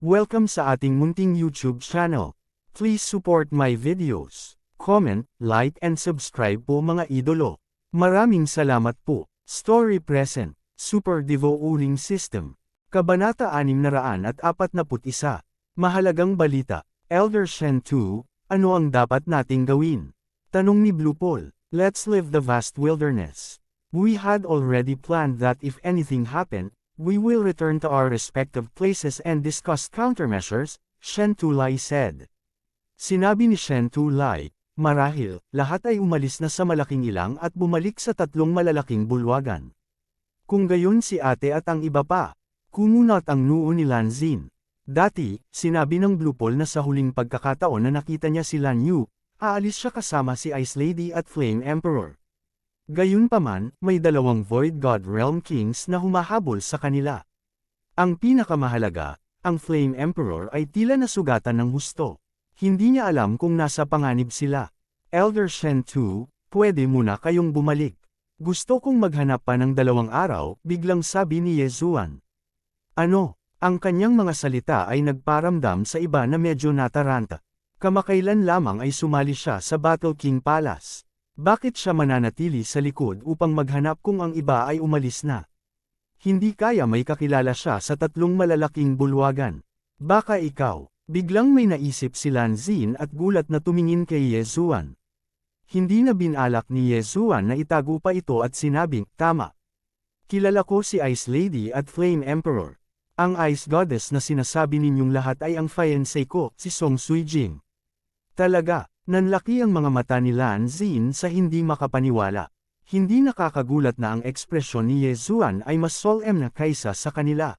Welcome sa ating munting YouTube channel. Please support my videos. Comment, like and subscribe po mga idolo. Maraming salamat po. Story present. Super Devo Uling System. Kabanata 641. Mahalagang balita. Elder Shen 2, ano ang dapat nating gawin? Tanong ni Blue Paul. Let's leave the vast wilderness. We had already planned that if anything happened, we will return to our respective places and discuss countermeasures, Shen Tulai said. Sinabi ni Shen Tulai, marahil, lahat ay umalis na sa malaking ilang at bumalik sa tatlong malalaking bulwagan. Kung gayon si ate at ang iba pa, kumunot ang noo ni Lan Xin. Dati, sinabi ng Blue Paul na sa huling pagkakataon na nakita niya si Lan Yu, aalis siya kasama si Ice Lady at Flame Emperor. Gayunpaman, may dalawang Void God Realm Kings na humahabol sa kanila. Ang pinakamahalaga, ang Flame Emperor ay tila nasugatan ng husto. Hindi niya alam kung nasa panganib sila. Elder Shen 2, pwede muna kayong bumalik. Gusto kong maghanap pa ng 2 araw, biglang sabi ni Yezuan. Ano? Ang kanyang mga salita ay nagparamdam sa iba na medyo nataranta. Kamakailan lamang ay sumali siya sa Battle King Palace. Bakit siya mananatili sa likod upang maghanap kung ang iba ay umalis na? Hindi kaya may kakilala siya sa tatlong malalaking bulwagan. Baka ikaw, biglang may naisip si Lan Xin at gulat na tumingin kay Yezuan. Hindi na binalak ni Yezuan na itago pa ito at sinabing, tama. Kilala ko si Ice Lady at Flame Emperor. Ang Ice Goddess na sinasabi ninyong lahat ay ang fiancé ko, si Song Suijing. Talaga. Nanlaki ang mga mata ni Lan Xin sa hindi makapaniwala. Hindi nakakagulat na ang ekspresyon ni Yezuan ay mas solemn na kaysa sa kanila.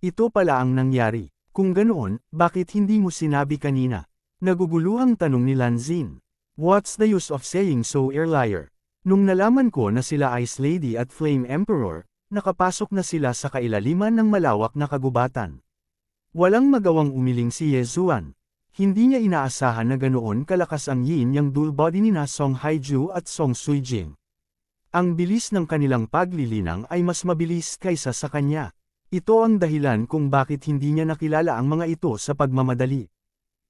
Ito pala ang nangyari. Kung ganoon, bakit hindi mo sinabi kanina? Naguguluhang tanong ni Lan Xin. What's the use of saying so earlier? Nung nalaman ko na sila Ice Lady at Flame Emperor, nakapasok na sila sa kailaliman ng malawak na kagubatan. Walang magawang umiling si Yezuan. Hindi niya inaasahan na ganoon kalakas ang yin-yang dual body ni na Song Haiju at Song Suijing. Ang bilis ng kanilang paglilinang ay mas mabilis kaysa sa kanya. Ito ang dahilan kung bakit hindi niya nakilala ang mga ito sa pagmamadali.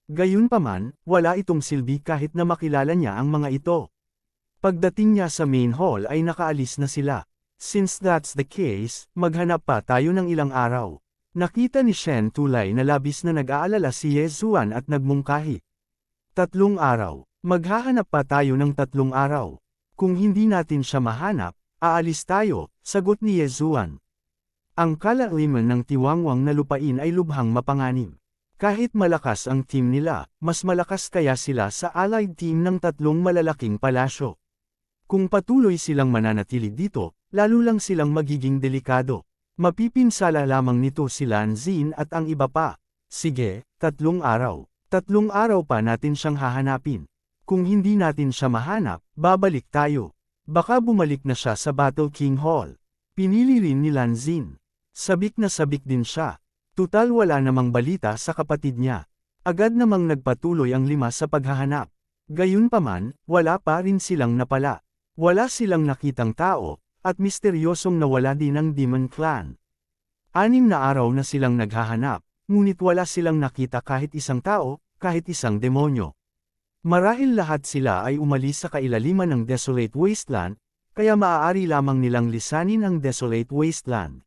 Gayunpaman, wala itong silbi kahit na makilala niya ang mga ito. Pagdating niya sa main hall ay nakaalis na sila. Since that's the case, maghanap pa tayo ng ilang araw. Nakita ni Shen Tulai na labis na nag-aalala si Yezuan at nagmungkahi. 3 araw. Maghahanap pa tayo ng 3 araw. Kung hindi natin siya mahanap, aalis tayo, sagot ni Yezuan. Ang kalaliman ng tiwangwang na lupain ay lubhang mapanganib. Kahit malakas ang team nila, mas malakas kaya sila sa allied team ng 3 malalaking palasyo. Kung patuloy silang mananatili dito, lalo lang silang magiging delikado. Mapipinsala lamang nito si Lan Xin at ang iba pa. Sige, 3 araw. 3 araw pa natin siyang hahanapin. Kung hindi natin siya mahanap, babalik tayo. Baka bumalik na siya sa Battle King Hall. Pinili rin ni Lan Xin. Sabik na sabik din siya. Tutal wala namang balita sa kapatid niya. Agad namang nagpatuloy ang 5 sa paghahanap. Gayunpaman, wala pa rin silang napala. Wala silang nakitang tao. At misteryosong nawala din ang Demon Clan. 6 na araw na silang naghahanap, ngunit wala silang nakita kahit isang tao, kahit isang demonyo. Marahil lahat sila ay umalis sa kailaliman ng Desolate Wasteland, kaya maaari lamang nilang lisanin ang Desolate Wasteland.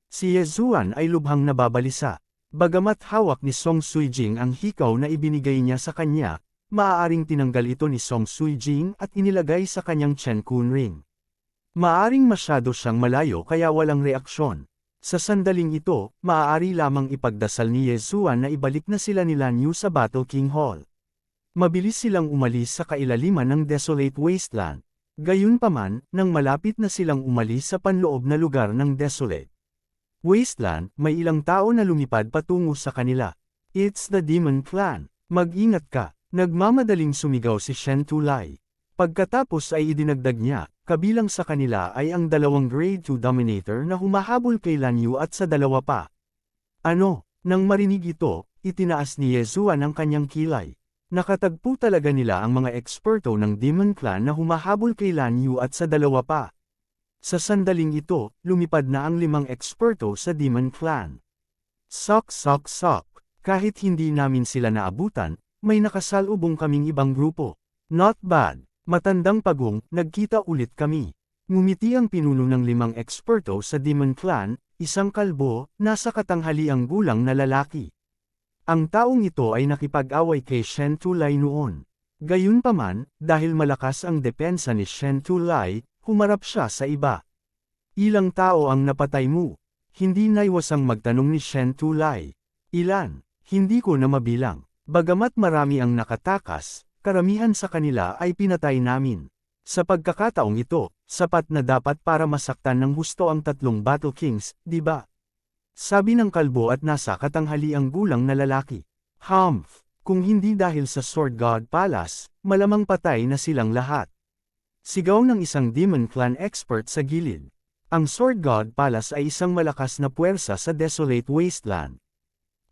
Si Yezuan ay lubhang nababalisa. Bagamat hawak ni Song Suijing ang hikaw na ibinigay niya sa kanya, maaaring tinanggal ito ni Song Suijing at inilagay sa kanyang Chen Kun Ring. Maaring masyado siyang malayo kaya walang reaksyon. Sa sandaling ito, maaari lamang ipagdasal ni Yezuan na ibalik na sila ni Lan Yu sa Battle King Hall. Mabilis silang umalis sa kailaliman ng Desolate Wasteland. Gayunpaman, nang malapit na silang umalis sa panloob na lugar ng Desolate Wasteland, may ilang tao na lumipad patungo sa kanila. It's the Demon Clan. Mag-ingat ka. Nagmamadaling sumigaw si Shen Tulai. Pagkatapos ay idinagdag niya, kabilang sa kanila ay ang 2 Grade 2 Dominator na humahabol kay Lan Yu at sa 2 pa. Ano? Nang marinig ito, itinaas ni Yezuan ang kanyang kilay. Nakatagpo talaga nila ang mga eksperto ng Demon Clan na humahabol kay Lan Yu at sa 2 pa. Sa sandaling ito, lumipad na ang 5 eksperto sa Demon Clan. Sok sok sok. Kahit hindi namin sila naabutan, may nakasalubong kaming ibang grupo. Not bad. Matandang pagong, nagkita ulit kami. Ngumiti ang pinuno ng 5 eksperto sa Demon Clan, isang kalbo, nasa katanghaliang gulang na lalaki. Ang taong ito ay nakipag-away kay Shen Tulai noon. Gayunpaman, dahil malakas ang depensa ni Shen Tulai, humarap siya sa iba. Ilang tao ang napatay mo? Hindi naiwasang magtanong ni Shen Tulai. Ilan? Hindi ko na mabilang. Bagamat marami ang nakatakas, karamihan sa kanila ay pinatay namin. Sa pagkakataong ito, sapat na dapat para masaktan ng husto ang 3 Battle Kings, di ba? Sabi ng kalbo at nasa katanghaliang gulang na lalaki. Humph! Kung hindi dahil sa Sword God Palace, malamang patay na silang lahat. Sigaw ng isang Demon Clan expert sa gilid. Ang Sword God Palace ay isang malakas na puwersa sa Desolate Wasteland.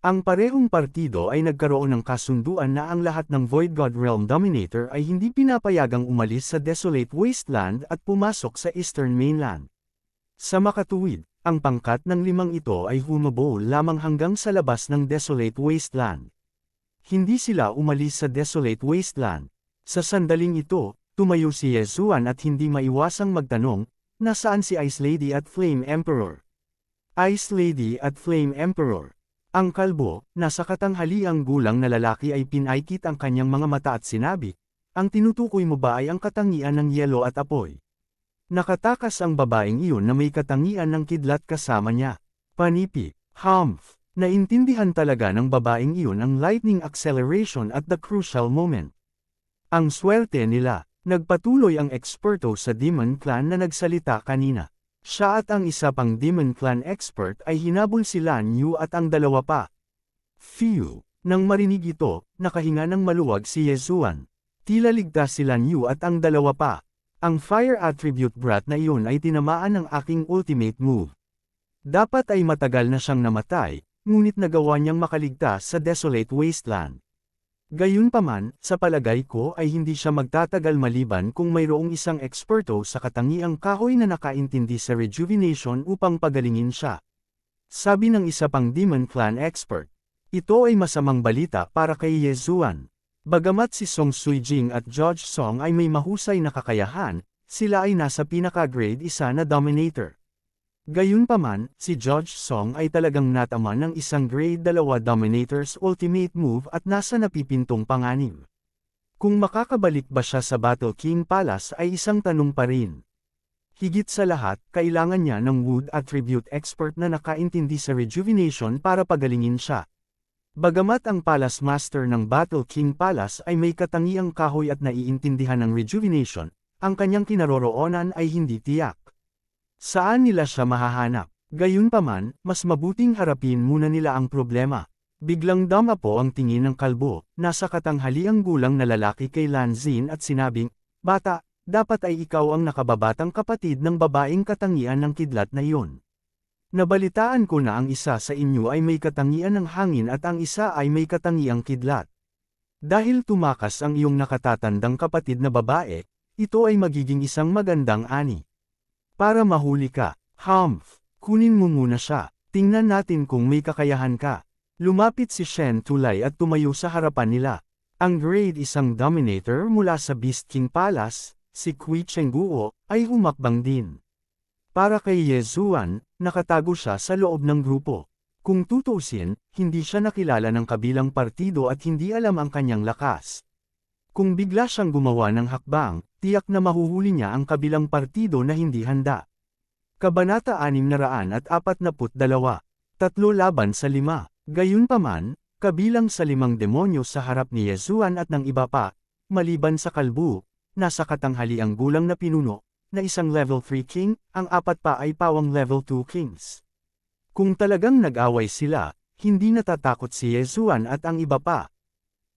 Ang parehong partido ay nagkaroon ng kasunduan na ang lahat ng Void God Realm Dominator ay hindi pinapayagang umalis sa Desolate Wasteland at pumasok sa Eastern Mainland. Sa makatuwid, ang pangkat ng 5 ito ay humabol lamang hanggang sa labas ng Desolate Wasteland. Hindi sila umalis sa Desolate Wasteland. Sa sandaling ito, tumayo si Yezuan at hindi maiwasang magtanong, nasaan si Ice Lady at Flame Emperor? Ice Lady at Flame Emperor. Ang kalbo, nasa katanghaliang gulang na lalaki ay pinaikit ang kanyang mga mata at sinabi, ang tinutukoy mo ba ay ang katangian ng yelo at apoy? Nakatakas ang babaeng iyon na may katangian ng kidlat kasama niya. Panipi, humph, naintindihan talaga ng babaeng iyon ang lightning acceleration at the crucial moment. Ang swerte nila, nagpatuloy ang eksperto sa Demon Clan na nagsalita kanina. Siya at ang isa pang Demon Clan expert ay hinabol si Lan Yu at ang dalawa pa. Phew! Nang marinig ito, nakahinga ng maluwag si Yezuan. Tila ligtas si Lan Yu at ang dalawa pa. Ang Fire Attribute Brat na iyon ay tinamaan ng aking ultimate move. Dapat ay matagal na siyang namatay, ngunit nagawa niyang makaligtas sa Desolate Wasteland. Gayunpaman, sa palagay ko ay hindi siya magtatagal maliban kung mayroong isang eksperto sa katangiang kahoy na nakaintindi sa rejuvenation upang pagalingin siya. Sabi ng isa pang Demon Clan expert. Ito ay masamang balita para kay Yezuan. Bagamat si Song Suijing at Judge Song ay may mahusay na kakayahan, sila ay nasa pinaka-grade 1 na Dominator. Gayunpaman, si Judge Song ay talagang natama ng isang grade 2 Dominator's ultimate move at nasa napipintong panganib. Kung makakabalik ba siya sa Battle King Palace ay isang tanong pa rin. Higit sa lahat, kailangan niya ng Wood Attribute Expert na nakaintindi sa rejuvenation para pagalingin siya. Bagamat ang Palace Master ng Battle King Palace ay may katangiang kahoy at naiintindihan ng rejuvenation, ang kanyang kinaroroonan ay hindi tiyak. Saan nila siya mahahanap? Gayunpaman, mas mabuting harapin muna nila ang problema. Biglang dama po ang tingin ng kalbo, nasa katanghaliang gulang na lalaki kay Lan Xin at sinabing, Bata, dapat ay ikaw ang nakababatang kapatid ng babaeng katangian ng kidlat na iyon. Nabalitaan ko na ang isa sa inyo ay may katangian ng hangin at ang isa ay may katangiang kidlat. Dahil tumakas ang iyong nakatatandang kapatid na babae, ito ay magiging isang magandang ani. Para mahuli ka, humph, kunin mo muna siya, tingnan natin kung may kakayahan ka. Lumapit si Shen Tulai at tumayo sa harapan nila. Ang grade 1 Dominator mula sa Beast King Palace, si Kui Chengguo, ay humakbang din. Para kay Yezuan, nakatago siya sa loob ng grupo. Kung tutuusin, hindi siya nakilala ng kabilang partido at hindi alam ang kanyang lakas. Kung bigla siyang gumawa ng hakbang, tiyak na mahuhuli niya ang kabilang partido na hindi handa. Kabanata 642, 3 laban sa 5. Gayunpaman, kabilang sa 5 demonyo sa harap ni Yezuan at ng iba pa, maliban sa kalbu, nasa katanghaliang gulang na pinuno, na isang level 3 king, ang 4 pa ay pawang level 2 kings. Kung talagang nag-away sila, hindi natatakot si Yezuan at ang iba pa.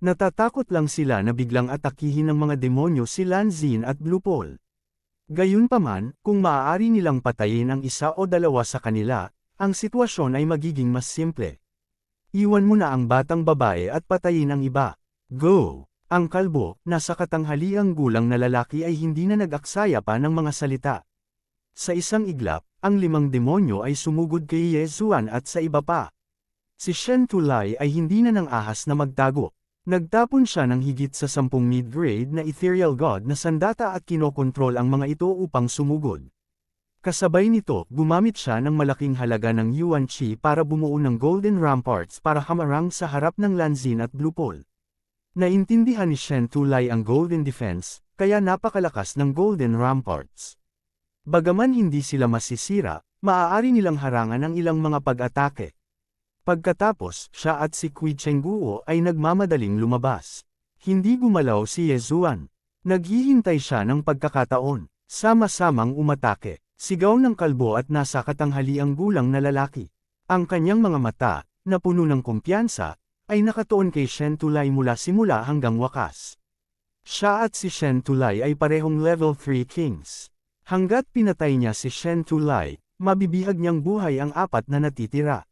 Natatakot lang sila na biglang atakihin ng mga demonyo si Lan Xin at Blue Paul. Gayunpaman, kung maaari nilang patayin ang isa o dalawa sa kanila, ang sitwasyon ay magiging mas simple. Iwan mo na ang batang babae at patayin ang iba. Go! Ang kalbo, nasa katanghaliang gulang na lalaki ay hindi na nag-aksaya pa ng mga salita. Sa isang iglap, ang 5 demonyo ay sumugod kay Yezuan at sa iba pa. Si Shen Tulay ay hindi na nang ahas na magtago. Nagtapon siya ng higit sa 10 mid-grade na ethereal god na sandata at kinokontrol ang mga ito upang sumugod. Kasabay nito, gumamit siya ng malaking halaga ng Yuan Qi para bumuo ng Golden Ramparts para hamarang sa harap ng Lanzin at Blue Pole. Naintindihan ni Shen Tulay ang Golden Defense, kaya napakalakas ng Golden Ramparts. Bagaman hindi sila masisira, maaari nilang harangan ang ilang mga pag-atake. Pagkatapos, siya at si Kui Chengguo ay nagmamadaling lumabas. Hindi gumalaw si Ye Zuan. Naghihintay siya ng pagkakataon. Sama-samang umatake. Sigaw ng kalbo at nasa katanghaliang gulang na lalaki. Ang kanyang mga mata, na puno ng kumpiyansa, ay nakatuon kay Shen Tulay mula simula hanggang wakas. Siya at si Shen Tulay ay parehong level 3 kings. Hanggat pinatay niya si Shen Tulay, mabibihag niyang buhay ang apat na natitira.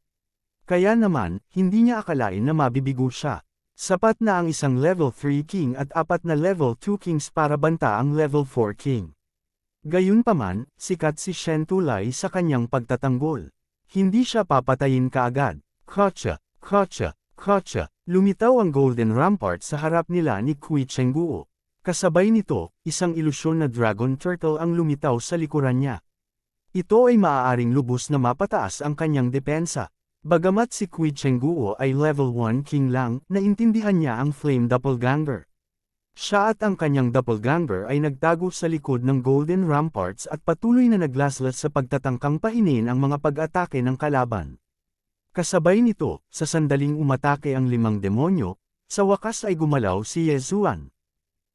Kaya naman, hindi niya akalain na mabibigo siya. Sapat na ang isang level 3 king at apat na level 2 kings para banta ang level 4 king. Gayunpaman, sikat si Shen Tulay sa kanyang pagtatanggol. Hindi siya papatayin kaagad. Kotcha, kotcha, kotcha. Lumitaw ang Golden Rampart sa harap nila ni Kui Chengguo. Kasabay nito, isang ilusyon na dragon turtle ang lumitaw sa likuran niya. Ito ay maaaring lubos na mapataas ang kanyang depensa. Bagamat si Kui Chengguo ay level 1 king lang, naintindihan niya ang Flame Doppelganger. Siya at ang kanyang doppelganger ay nagtago sa likod ng Golden Ramparts at patuloy na naglaslas sa pagtatangkang pahinin ang mga pag-atake ng kalaban. Kasabay nito, sa sandaling umatake ang 5 demonyo, sa wakas ay gumalaw si Ye Zuan.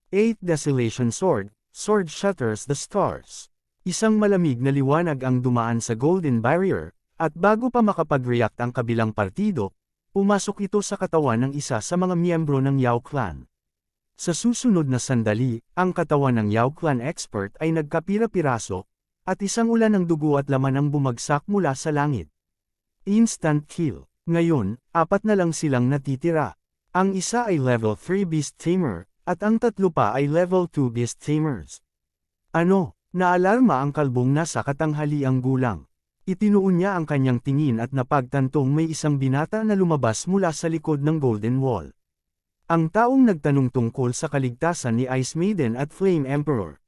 8 Desolation Sword, Sword Shatters the Stars. Isang malamig na liwanag ang dumaan sa Golden Barrier, at bago pa makapag-react ang kabilang partido, pumasok ito sa katawan ng isa sa mga miyembro ng Yao Clan. Sa susunod na sandali, ang katawan ng Yao Clan expert ay nagkapira-piraso, at isang ulan ng dugo at laman ang bumagsak mula sa langit. Instant kill. Ngayon, 4 na lang silang natitira. Ang isa ay level 3 Beast Tamer, at ang tatlo pa ay level 2 Beast Tamers. Ano? Naalarma ang kalbong nasa katanghaliang gulang. Itinuon niya ang kanyang tingin at napagtantong may isang binata na lumabas mula sa likod ng Golden Wall. Ang taong nagtanong tungkol sa kaligtasan ni Ice Maiden at Flame Emperor.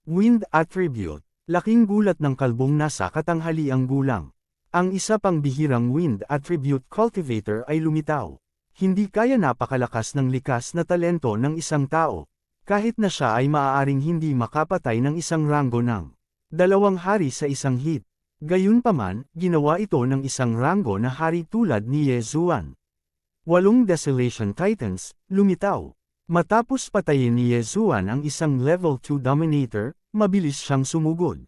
Wind Attribute. Laking gulat ng kalbong nasa katanghaliang gulang. Ang isa pang bihirang Wind Attribute Cultivator ay lumitaw. Hindi kaya napakalakas ng likas na talento ng isang tao. Kahit na siya ay maaaring hindi makapatay ng isang ranggo ng 2 hari sa isang hit. Gayunpaman, ginawa ito ng isang ranggo na hari tulad ni Ye Zuan. 8 Desolation Titans, lumitaw. Matapos patayin ni Ye Zuan ang isang level 2 Dominator, mabilis siyang sumugod.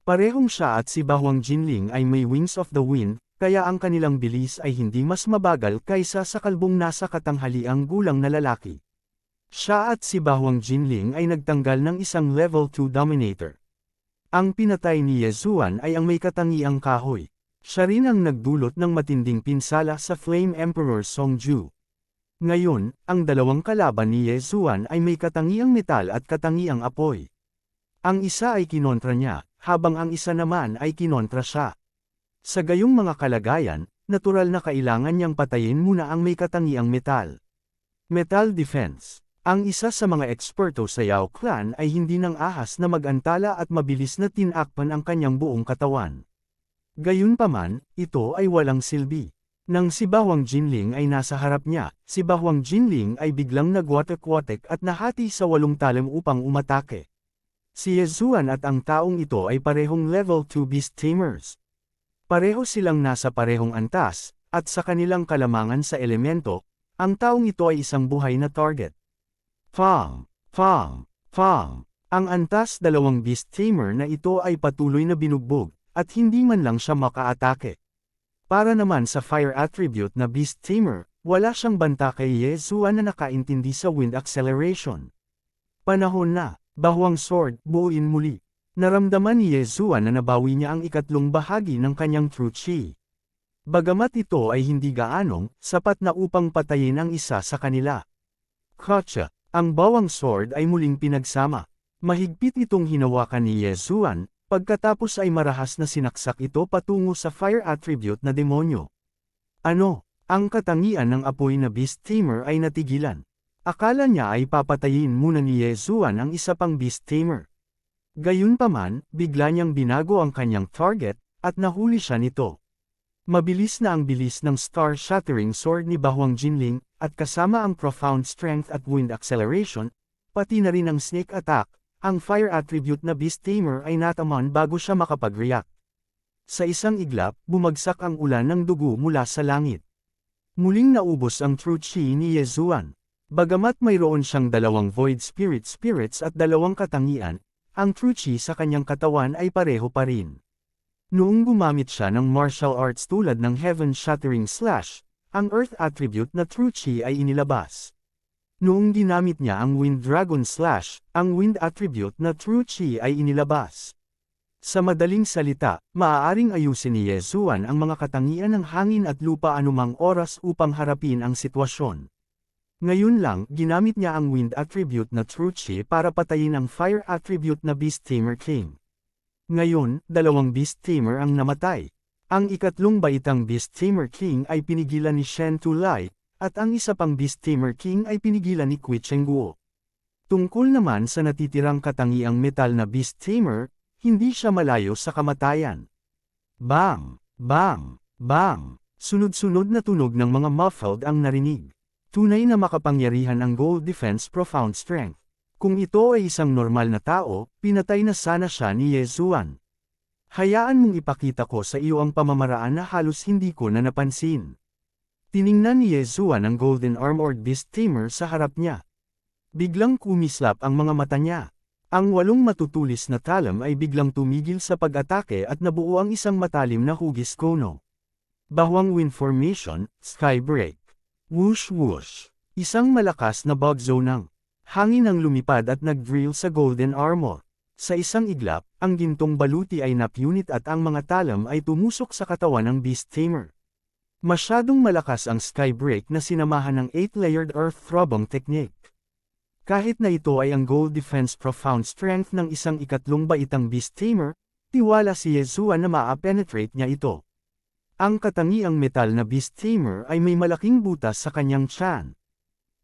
Parehong siya at si Bahwang Jinling ay may Wings of the Wind, kaya ang kanilang bilis ay hindi mas mabagal kaysa sa kalbong nasa katanghaliang gulang na lalaki. Siya at si Bahwang Jinling ay nagtanggal ng isang level 2 Dominator. Ang pinatay ni Ye Zuan ay ang may katangiang kahoy. Siya rin ang nagdulot ng matinding pinsala sa Flame Emperor Songju. Ngayon, ang dalawang kalaban ni Ye Zuan ay may katangiang metal at katangiang apoy. Ang isa ay kinontra niya, habang ang isa naman ay kinontra siya. Sa gayong mga kalagayan, natural na kailangan niyang patayin muna ang may katangiang metal. Metal Defense. Ang isa sa mga eksperto sa Yao Clan ay hindi nang ahas na mag-antala at mabilis na tinakpan ang kanyang buong katawan. Gayunpaman, ito ay walang silbi. Nang si Bahwang Jinling ay nasa harap niya, si Bahwang Jinling ay biglang nagwatek-watek at nahati sa 8 talem upang umatake. Si Ye Zuan at ang taong ito ay parehong level 2 Beast Tamers. Pareho silang nasa parehong antas, at sa kanilang kalamangan sa elemento, ang taong ito ay isang buhay na target. Fang! Fang! Fang! Ang antas 2 Beast Tamer na ito ay patuloy na binugbog, at hindi man lang siya makaatake. Para naman sa Fire Attribute na Beast Tamer, wala siyang banta kay Ye Zuan na nakaintindi sa Wind Acceleration. Panahon na, Bahwang Sword, buuin muli. Naramdaman ni Ye Zuan na nabawi niya ang ikatlong bahagi ng kanyang True Chi. Bagamat ito ay hindi gaanong, sapat na upang patayin ang isa sa kanila. Kotcha! Ang Bawang Sword ay muling pinagsama. Mahigpit itong hinawakan ni Ye Zuan, pagkatapos ay marahas na sinaksak ito patungo sa Fire Attribute na demonyo. Ano? Ang katangian ng apoy na beast tamer ay natigilan. Akala niya ay papatayin muna ni Yezuan ang isa pang beast tamer. Gayunpaman, bigla niyang binago ang kanyang target, at nahuli siya nito. Mabilis na ang bilis ng star-shattering sword ni Bahuang Jinling, at kasama ang profound strength at wind acceleration, pati na rin ang snake attack, ang fire attribute na beast tamer ay nataman bago siya makapag-react. Sa isang iglap, bumagsak ang ulan ng dugo mula sa langit. Muling naubos ang true chi ni Yezuan. Bagamat mayroon siyang dalawang void spirits at dalawang katangian, ang true chi sa kanyang katawan ay pareho pa rin. Noong gumamit siya ng martial arts tulad ng Heaven Shattering Slash, ang earth attribute na true chi ay inilabas. Noong ginamit niya ang Wind Dragon Slash, ang wind attribute na true chi ay inilabas. Sa madaling salita, maaaring ayusin ni Yezuan ang mga katangian ng hangin at lupa anumang oras upang harapin ang sitwasyon. Ngayon lang, ginamit niya ang wind attribute na true chi para patayin ang fire attribute na Beast Tamer King. Ngayon, dalawang Beast Tamer ang namatay. Ang ikatlong baitang Beast Tamer King ay pinigilan ni Shen Tulai, at ang isa pang Beast Tamer King ay pinigilan ni Kui Chengguo. Tungkol naman sa natitirang katangiang metal na Beast Tamer, hindi siya malayo sa kamatayan. Bang! Bang! Bang! Sunod-sunod na tunog ng mga muffled ang narinig. Tunay na makapangyarihan ang Gold Defense Profound Strength. Kung ito ay isang normal na tao, pinatay na sana siya ni Yezuan. Hayaan mong ipakita ko sa iyo ang pamamaraan na halos hindi ko na napansin. Tiningnan ni Yezuan ang Golden Armored Beast Tamer sa harap niya. Biglang kumislap ang mga mata niya. Ang 8 matutulis na talam ay biglang tumigil sa pag-atake at nabuo ang isang matalim na hugis kono. Bahuang wind formation, sky break. Whoosh whoosh. Isang malakas na bug zone ng hangin ang lumipad at nag-drill sa golden armor. Sa isang iglap, ang gintong baluti ay napunit at ang mga talam ay tumusok sa katawan ng Beast Tamer. Masyadong malakas ang sky break na sinamahan ng 8-layered earth throbbing technique. Kahit na ito ay ang Gold Defense Profound Strength ng isang ikatlong baitang Beast Tamer, tiwala si Yezuan na maa-penetrate niya ito. Ang katangiang metal na Beast Tamer ay may malaking butas sa kanyang tiyan.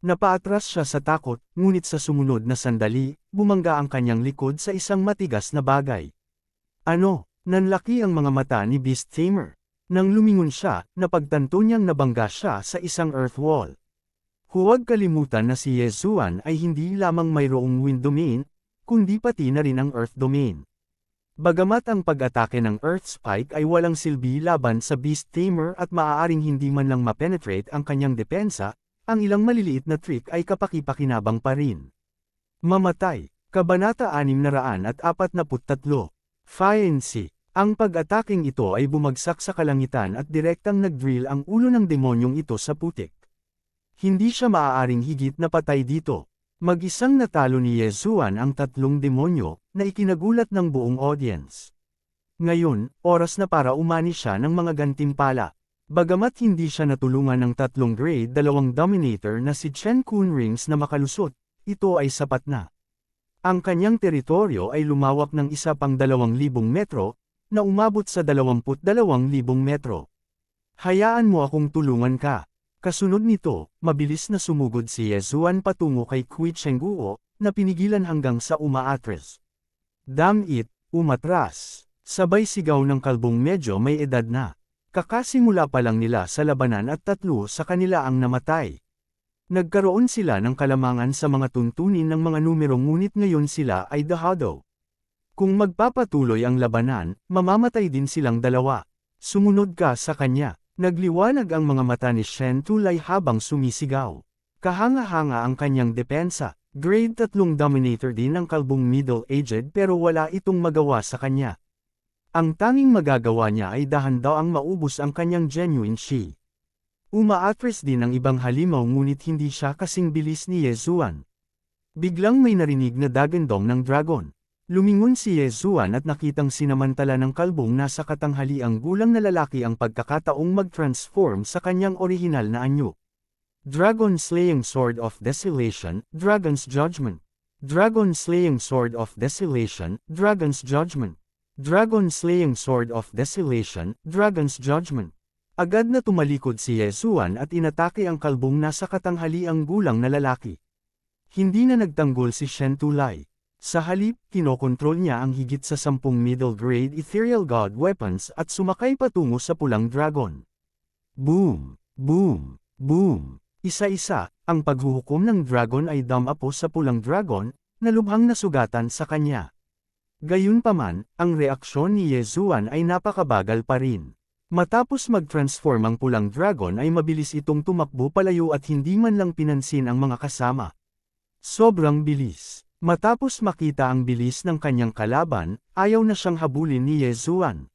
Napaatras siya sa takot, ngunit sa sumunod na sandali, bumangga ang kanyang likod sa isang matigas na bagay. Ano? Nanlaki ang mga mata ni Beast Tamer. Nang lumingon siya, napagtanto niyang nabangga siya sa isang earth wall. Huwag kalimutan na si Yezuan ay hindi lamang mayroong wind domain, kundi pati na rin ang earth domain. Bagamat ang pag-atake ng earth spike ay walang silbi laban sa Beast Tamer at maaaring hindi man lang ma-penetrate ang kanyang depensa, ang ilang maliliit na trick ay kapaki-pakinabang pa rin. Mamatay. Kabanata 643. Fiancé. Ang pag-ataking ito ay bumagsak sa kalangitan at direktang nag-drill ang ulo ng demonyong ito sa putik. Hindi siya maaaring higit na patay dito. Mag-isang natalo ni Yezuan ang 3 demonyo, na ikinagulat ng buong audience. Ngayon, oras na para umani siya ng mga gantimpala. Bagamat hindi siya natulungan ng 3 grade 2 dominator na si Chen Kunrings na makalusot, ito ay sapat na. Ang kanyang teritoryo ay lumawak ng isa pang 2,000 metro, na umabot sa 22,000 metro. Hayaan mo akong tulungan ka. Kasunod nito, mabilis na sumugod si Yezuan patungo kay Kui Chengguo, na pinigilan hanggang sa umaatras. Damn it, umatras. Sabay sigaw ng kalbong medyo may edad na. Kakasimula pa lang nila sa labanan at 3 sa kanila ang namatay. Nagkaroon sila ng kalamangan sa mga tuntunin ng mga numero ngunit ngayon sila ay dahado. Kung magpapatuloy ang labanan, mamamatay din silang dalawa. Sumunod ka sa kanya. Nagliwanag ang mga mata ni Shen Tulai habang sumisigaw. Kahanga-hanga ang kanyang depensa. Grade 3 dominator din ang kalbong middle-aged pero wala itong magawa sa kanya. Ang tanging magagawa niya ay dahan-daang maubos ang kanyang genuine chi. Umaatras din ang ibang halimaw ngunit hindi siya kasing bilis ni Yezuan. Biglang may narinig na dagandong ng dragon. Lumingon si Yezuan at nakitang sinamantala ng kalbong nasa katanghaliang gulang na lalaki ang pagkakataong mag-transform sa kanyang orihinal na anyo. Dragon Slaying Sword of Desolation, Dragon's Judgment. Dragon Slaying Sword of Desolation, Dragon's Judgment. Dragon Slaying Sword of Desolation, Dragon's Judgment. Agad na tumalikod si Yezuan at inatake ang kalbong nasa katanghaliang gulang na lalaki. Hindi na nagtanggol si Shen Tulay. Sa halip, kinokontrol niya ang higit sa 10 middle-grade ethereal god weapons at sumakay patungo sa pulang dragon. Boom! Boom! Boom! Isa-isa, ang paghuhukom ng dragon ay dumapo sa pulang dragon, na lubhang nasugatan sa kanya. Gayunpaman, ang reaksyon ni Yezuan ay napakabagal pa rin. Matapos mag-transform ang pulang dragon ay mabilis itong tumakbo palayo at hindi man lang pinansin ang mga kasama. Sobrang bilis. Matapos makita ang bilis ng kanyang kalaban, ayaw na siyang habulin ni Yezuan.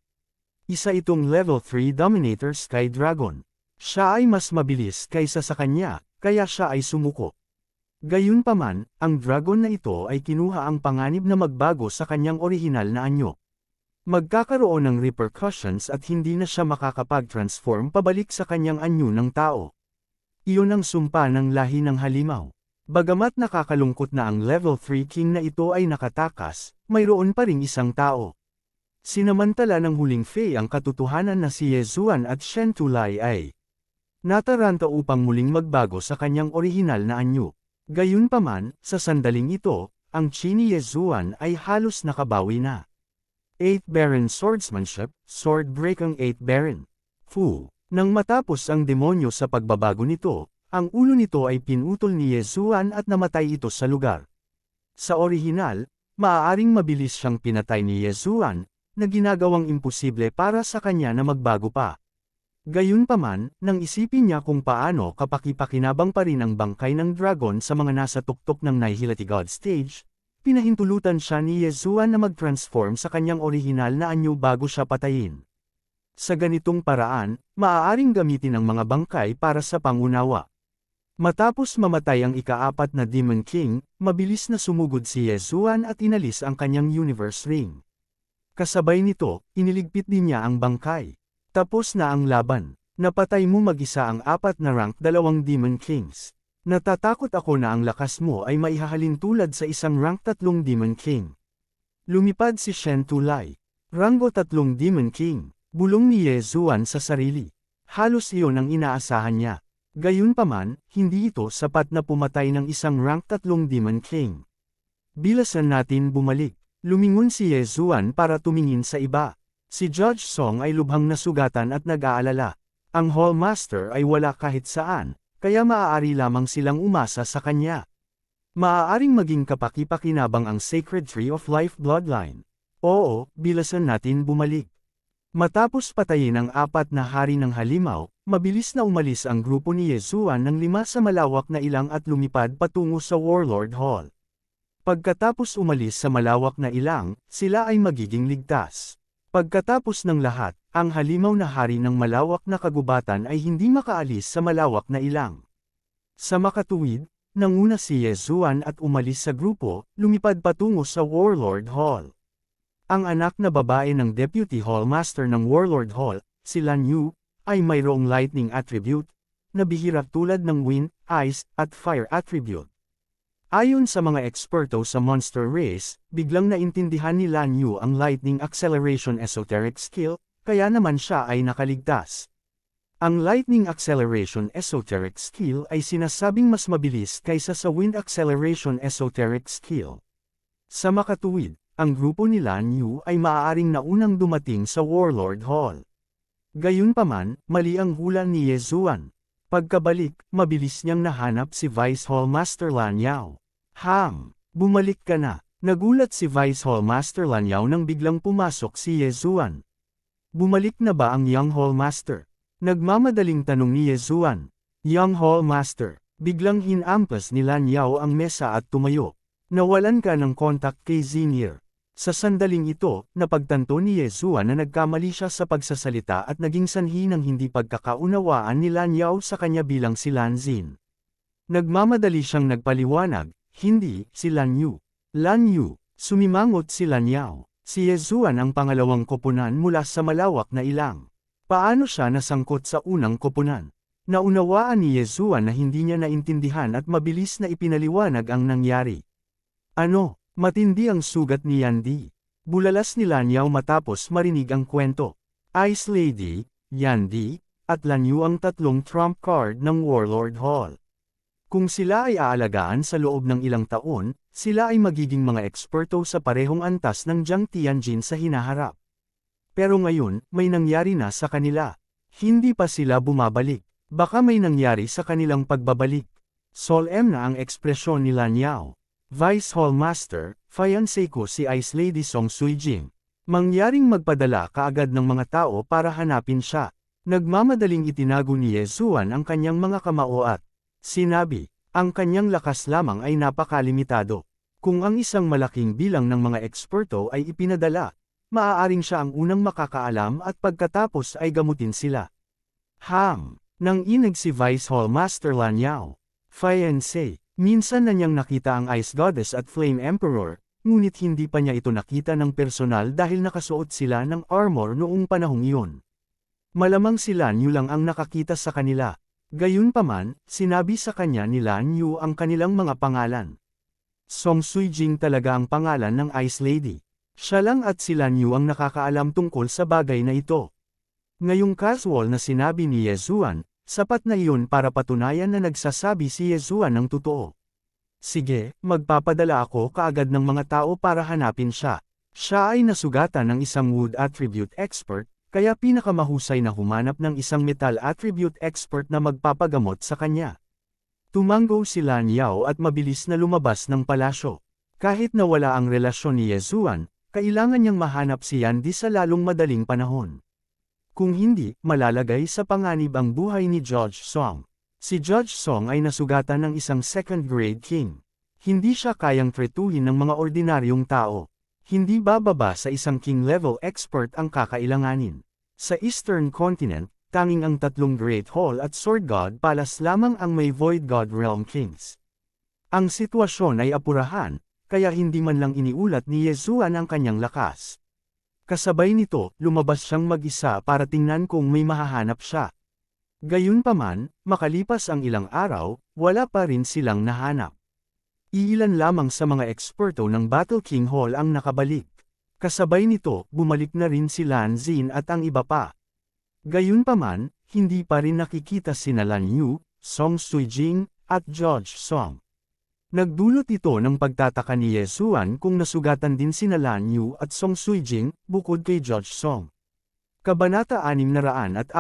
Isa itong level 3 Dominator Sky Dragon. Siya ay mas mabilis kaysa sa kanya, kaya siya ay sumuko. Gayunpaman, ang dragon na ito ay kinuha ang panganib na magbago sa kanyang orihinal na anyo. Magkakaroon ng repercussions at hindi na siya makakapag-transform pabalik sa kanyang anyo ng tao. Iyon ang sumpa ng lahi ng halimaw. Bagamat nakakalungkot na ang level 3 king na ito ay nakatakas, mayroon pa ring isang tao. Sinamantala ng huling Fae ang katotohanan na si Yezuan at Shen Tulay ay nataranta upang muling magbago sa kanyang orihinal na anyo. Gayunpaman, sa sandaling ito, ang chi ni Yezuan ay halos nakabawi na. 8 Baron Swordsmanship, Sword Break ang 8 Baron. Fu. Nang matapos ang demonyo sa pagbabago nito, ang ulo nito ay pinutol ni Yezuan at namatay ito sa lugar. Sa orihinal, maaaring mabilis siyang pinatay ni Yezuan, na ginagawang imposible para sa kanya na magbago pa. Gayunpaman, nang isipin niya kung paano kapakipakinabang pa rin ang bangkay ng dragon sa mga nasa tuktok ng Nihility God stage, pinahintulutan siya ni Yezuan na mag-transform sa kanyang orihinal na anyo bago siya patayin. Sa ganitong paraan, maaaring gamitin ang mga bangkay para sa pangunawa. Matapos mamatay ang ika-4 na Demon King, mabilis na sumugod si Yezuan at inalis ang kanyang Universe Ring. Kasabay nito, iniligpit din niya ang bangkay. Tapos na ang laban. Napatay mo mag-isa ang 4 na rank 2 Demon Kings. Natatakot ako na ang lakas mo ay maihahalin tulad sa isang rank 3 Demon King. Lumipad si Shen Tulay. Rango 3 Demon King. Bulong ni Yezuan sa sarili. Halos iyon ang inaasahan niya. Gayunpaman, hindi ito sapat na pumatay ng isang rank 3 Demon King. Bilasan natin bumalik. Lumingon si Yezuan para tumingin sa iba. Si Judge Song ay lubhang nasugatan at nag-aalala. Ang Hall Master ay wala kahit saan, kaya maaari lamang silang umasa sa kanya. Maaaring maging kapaki-pakinabang ang Sacred Tree of Life Bloodline. Oo, bilasan natin bumalik. Matapos patayin ang 4 na hari ng halimaw, mabilis na umalis ang grupo ni Yezuan ng 5 sa malawak na ilang at lumipad patungo sa Warlord Hall. Pagkatapos umalis sa malawak na ilang, sila ay magiging ligtas. Pagkatapos ng lahat, ang halimaw na hari ng malawak na kagubatan ay hindi makaalis sa malawak na ilang. Sa makatuwid, nanguna si Yezuan at umalis sa grupo, lumipad patungo sa Warlord Hall. Ang anak na babae ng Deputy Hall Master ng Warlord Hall, si Lan Yu, ay mayroong lightning attribute, na bihira tulad ng wind, ice, at fire attribute. Ayon sa mga eksperto sa monster race, biglang naintindihan ni Lan Yu ang lightning acceleration esoteric skill, kaya naman siya ay nakaligtas. Ang lightning acceleration esoteric skill ay sinasabing mas mabilis kaysa sa wind acceleration esoteric skill. Sa makatuwid, ang grupo ni Lan Yu ay maaaring naunang dumating sa Warlord Hall. Gayunpaman, mali ang hula ni Yezuan. Pagkabalik, mabilis niyang nahanap si Vice Hall Master Lan Yao. Bumalik ka na. Nagulat si Vice Hall Master Lan Yao nang biglang pumasok si Yezuan. Bumalik na ba ang Young Hall Master? Nagmamadaling tanong ni Yezuan. Young Hall Master, biglang hinampas ni Lan Yao ang mesa at tumayo. Nawalan ka ng kontak kay Xingye. Sa sandaling ito, napagtanto ni Yezuan na nagkamali siya sa pagsasalita at naging sanhi ng hindi pagkakaunawaan ni Lan Yao sa kanya bilang si Lan Xin. Nagmamadali siyang nagpaliwanag, hindi, si Lan Yu. Lan Yu, sumimangot si Lan Yao. Si Yezuan ang pangalawang koponan mula sa malawak na ilang. Paano siya nasangkot sa unang koponan? Naunawaan ni Yezuan na hindi niya naintindihan at mabilis na ipinaliwanag ang nangyari. Ano? Matindi ang sugat ni Yandi. Bulalas ni Lan Yao matapos marinig ang kwento. Ice Lady, Yandi, at Lan Yu ang tatlong trump card ng Warlord Hall. Kung sila ay aalagaan sa loob ng ilang taon, sila ay magiging mga eksperto sa parehong antas ng Jiang Tianjin sa hinaharap. Pero ngayon, may nangyari na sa kanila. Hindi pa sila bumabalik. Baka may nangyari sa kanilang pagbabalik. Solemn na ang ekspresyon ni Lan Yao. Vice Hall Master, fiancé ko si Ice Lady Song Suijing. Mangyaring magpadala kaagad ng mga tao para hanapin siya. Nagmamadaling itinago ni Yezuan ang kanyang mga kamao at sinabi, ang kanyang lakas lamang ay napakalimitado. Kung ang isang malaking bilang ng mga eksperto ay ipinadala, maaaring siya ang unang makakaalam at pagkatapos ay gamutin sila. Nang inig si Vice Hall Master Lan Yao. Fiancé, minsan na niyang nakita ang Ice Goddess at Flame Emperor, ngunit hindi pa niya ito nakita ng personal dahil nakasuot sila ng armor noong panahong iyon. Malamang si Lan Yu lang ang nakakita sa kanila. Gayunpaman, sinabi sa kanya ni Lan Yu ang kanilang mga pangalan. Song Suijing talaga ang pangalan ng Ice Lady. Siya lang at si Lan Yu ang nakakaalam tungkol sa bagay na ito. Ngayong casual na sinabi ni Yezuan, sapat na iyon para patunayan na nagsasabi si Yezuan ng totoo. Sige, magpapadala ako kaagad ng mga tao para hanapin siya. Siya ay nasugatan ng isang wood attribute expert, kaya pinakamahusay na humanap ng isang metal attribute expert na magpapagamot sa kanya. Tumango si Lan Yao at mabilis na lumabas ng palasyo. Kahit na wala ang relasyon ni Yezuan, kailangan niyang mahanap si Yandy sa lalong madaling panahon. Kung hindi, malalagay sa panganib ang buhay ni Judge Song. Si Judge Song ay nasugatan ng isang second-grade king. Hindi siya kayang tretuhin ng mga ordinaryong tao. Hindi bababa sa isang king-level expert ang kakailanganin. Sa Eastern Continent, tanging ang tatlong Great Hall at Sword God Palace lamang ang may Void God Realm Kings. Ang sitwasyon ay apurahan, kaya hindi man lang iniulat ni Yezuan ang kanyang lakas. Kasabay nito, lumabas siyang mag-isa para tingnan kung may mahahanap siya. Gayunpaman, makalipas ang ilang araw, wala pa rin silang nahanap. Iilan lamang sa mga eksperto ng Battle King Hall ang nakabalik. Kasabay nito, bumalik na rin si Lan Xin at ang iba pa. Gayunpaman, hindi pa rin nakikita sina Lan Yu, Song Suijing, at Judge Song. Nagdulot ito ng pagtataka ni Yezuan kung nasugatan din sina Lan Yu at Song Suijing, bukod kay Judge Song. Kabanata 644.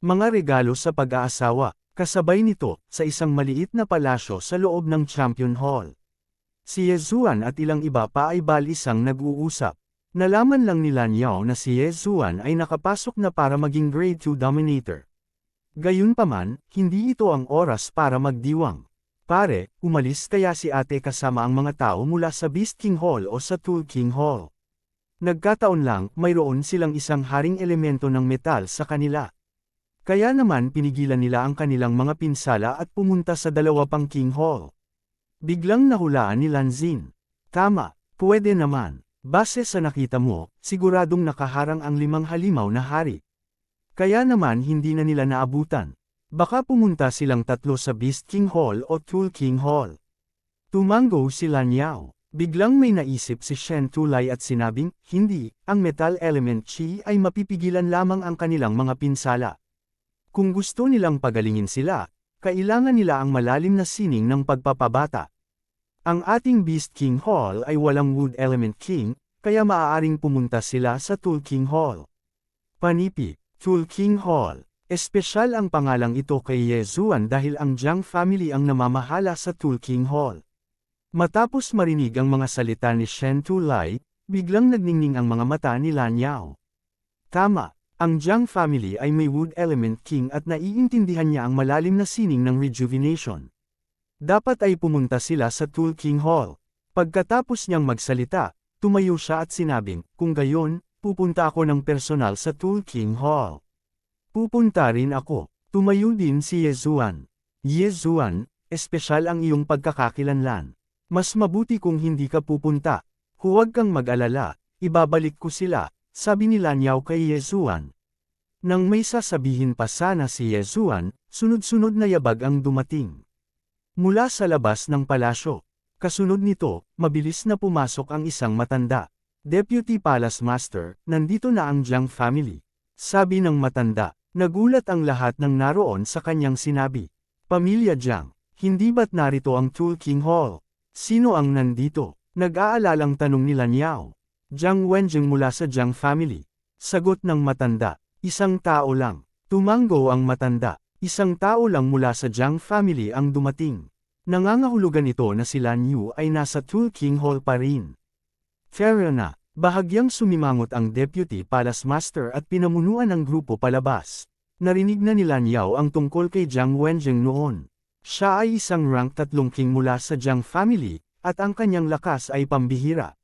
Mga regalo sa pag-aasawa. Kasabay nito, sa isang maliit na palasyo sa loob ng Champion Hall. Si Yezuan at ilang iba pa ay balisang nag-uusap. Nalaman lang ni Lan Yao na si Yezuan ay nakapasok na para maging Grade 2 Dominator. Gayunpaman, hindi ito ang oras para magdiwang. Pare, umalis kaya si ate kasama ang mga tao mula sa Beast King Hall o sa Tool King Hall. Nagkataon lang, mayroon silang isang haring elemento ng metal sa kanila. Kaya naman pinigilan nila ang kanilang mga pinsala at pumunta sa dalawa pang King Hall. Biglang nahulaan ni Lan Xin. Tama, pwede naman. Base sa nakita mo, siguradong nakaharang ang 5 halimaw na hari. Kaya naman hindi na nila naabutan. Baka pumunta silang tatlo sa Beast King Hall o Tool King Hall. Tumango si Lan Yao. Biglang may naisip si Shen Tulay at sinabing, hindi, ang Metal Element Chi ay mapipigilan lamang ang kanilang mga pinsala. Kung gusto nilang pagalingin sila, kailangan nila ang malalim na sining ng pagpapabata. Ang ating Beast King Hall ay walang Wood Element King, kaya maaaring pumunta sila sa Tool King Hall. Panipi, Tool King Hall. Espesyal ang pangalang ito kay Yezuan dahil ang Jiang family ang namamahala sa Tool King Hall. Matapos marinig ang mga salita ni Shen Tulay, biglang nagningning ang mga mata ni Lan Yao. Tama. Ang Jiang family ay may Wood Element King at naiintindihan niya ang malalim na sining ng rejuvenation. Dapat ay pumunta sila sa Tool King Hall. Pagkatapos niyang magsalita, tumayo siya at sinabing, kung gayon, pupunta ako ng personal sa Tool King Hall. Pupunta rin ako. Tumayo din si Yezuan. Yezuan, espesyal ang iyong pagkakakilanlan. Mas mabuti kung hindi ka pupunta. Huwag kang mag-alala, ibabalik ko sila. Sabi ni Lan Yao kay Yezuan. Nang may sasabihin pa sana si Yezuan, sunod-sunod na yabag ang dumating. Mula sa labas ng palasyo. Kasunod nito, mabilis na pumasok ang isang matanda. Deputy Palace Master, nandito na ang Jiang family. Sabi ng matanda, Nagulat ang lahat ng naroon sa kanyang sinabi. Pamilya Jiang, hindi ba't narito ang Tulking Hall? Sino ang nandito? Nag-aalalang tanong ni Lan Yao. Jiang Wenjing mula sa Jiang family. Sagot ng matanda, isang tao lang. Tumango ang matanda, isang tao lang mula sa Jiang family ang dumating. Nangangahulugan ito na si Lan Yu ay nasa Tulking Hall pa rin. Fair na, bahagyang sumimangot ang Deputy Palace Master at pinamunuan ang grupo palabas. Narinig na ni Lan Yao ang tungkol kay Jiang Wenjing noon. Siya ay isang rank 3 king mula sa Jiang family, at ang kanyang lakas ay pambihira.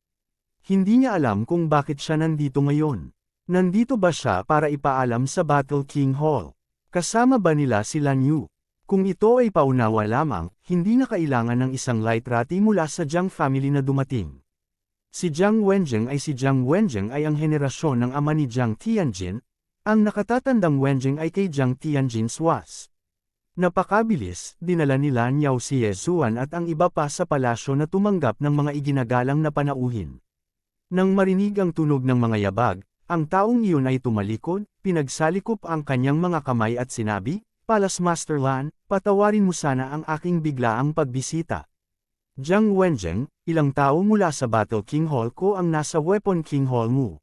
Hindi niya alam kung bakit siya nandito ngayon. Nandito ba siya para ipaalam sa Battle King Hall? Kasama ba nila si Lan Yu? Kung ito ay paunawa lamang, hindi na kailangan ng isang light rati mula sa Jiang family na dumating. Si Jiang Wenjing ay ang henerasyon ng ama ni Jiang Tianjin, ang nakatatandang Wenjing ay kay Jiang Tianjin Swas. Napakabilis, dinala ni Lan Yao si Yezuan at ang iba pa sa palasyo na tumanggap ng mga iginagalang na panauhin. Nang marinig ang tunog ng mga yabag, ang taong iyon ay tumalikod, pinagsalikop ang kanyang mga kamay at sinabi, Palace Master Lan, patawarin mo sana ang aking biglaang pagbisita. Jiang Wenjing, ilang tao mula sa Battle King Hall ko ang nasa Weapon King Hall mo?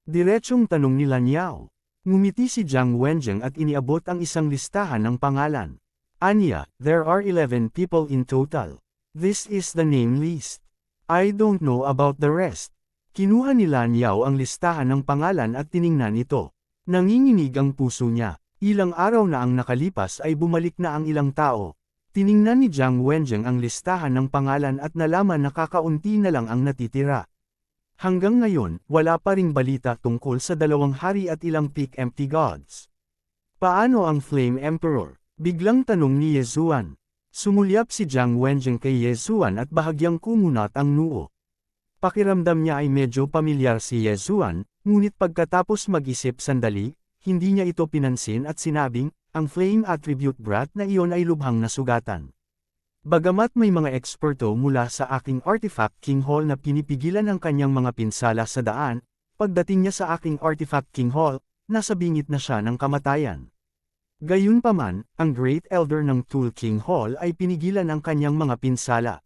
Diretsong tanong ni Lan Yao. Ngumiti si Jiang Wenjing at iniabot ang isang listahan ng pangalan. Anya, there are 11 people in total. This is the name list. I don't know about the rest. Kinuha ni Lan Yao ang listahan ng pangalan at tiningnan ito. Nanginginig ang puso niya. Ilang araw na ang nakalipas ay bumalik na ang ilang tao. Tiningnan ni Jiang Wenjing ang listahan ng pangalan at nalaman na kakaunti na lang ang natitira. Hanggang ngayon, wala pa ring balita tungkol sa 2 hari at ilang peak empty gods. Paano ang Flame Emperor? Biglang tanong ni Yezuan. Sumulyap si Jiang Wenjing kay Yezuan at bahagyang kumunat ang noo. Pakiramdam niya ay medyo pamilyar si Yezuan, ngunit pagkatapos mag-isip sandali, hindi niya ito pinansin at sinabing, ang Flame Attribute Brat na iyon ay lubhang nasugatan. Bagamat may mga eksperto mula sa aking Artifact King Hall na pinipigilan ang kanyang mga pinsala sa daan, pagdating niya sa aking Artifact King Hall, nasa bingit na siya ng kamatayan. Gayunpaman, ang Great Elder ng Tool King Hall ay pinigilan ang kanyang mga pinsala.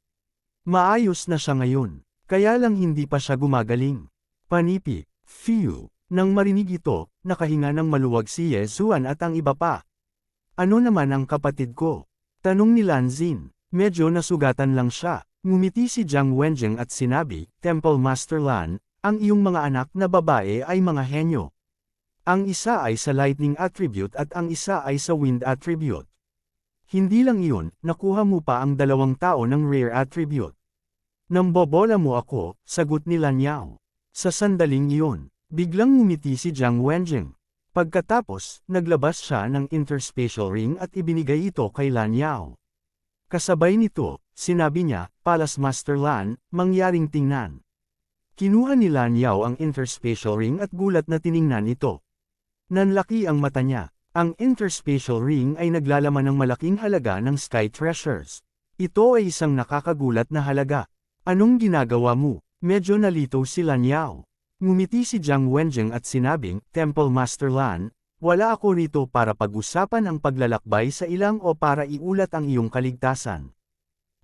Maayos na siya ngayon. Kaya lang hindi pa siya gumagaling. Panipi, phew. Nang marinig ito, nakahinga ng maluwag si Yezuan at ang iba pa. Ano naman ang kapatid ko? Tanong ni Lanzin. Medyo nasugatan lang siya. Ngumiti si Jiang Wenjing at sinabi, Temple Master Lan, ang iyong mga anak na babae ay mga henyo. Ang isa ay sa Lightning Attribute at ang isa ay sa Wind Attribute. Hindi lang iyon, nakuha mo pa ang 2 tao ng Rare Attribute. Nambobola mo ako, sagot ni Lan Yao. Sa sandaling iyon, biglang ngumiti si Jiang Wenjing. Pagkatapos, naglabas siya ng interspatial ring at ibinigay ito kay Lan Yao. Kasabay nito, sinabi niya, Palace Master Lan, mangyaring tingnan. Kinuha ni Lan Yao ang interspatial ring at gulat na tiningnan ito. Nanlaki ang mata niya. Ang interspatial ring ay naglalaman ng malaking halaga ng Sky Treasures. Ito ay isang nakakagulat na halaga. Anong ginagawa mo? Medyo nalito si Lan Yao. Ngumiti si Jiang Wenjing at sinabing, Temple Master Lan, wala ako rito para pag-usapan ang paglalakbay sa ilang o para iulat ang iyong kaligtasan.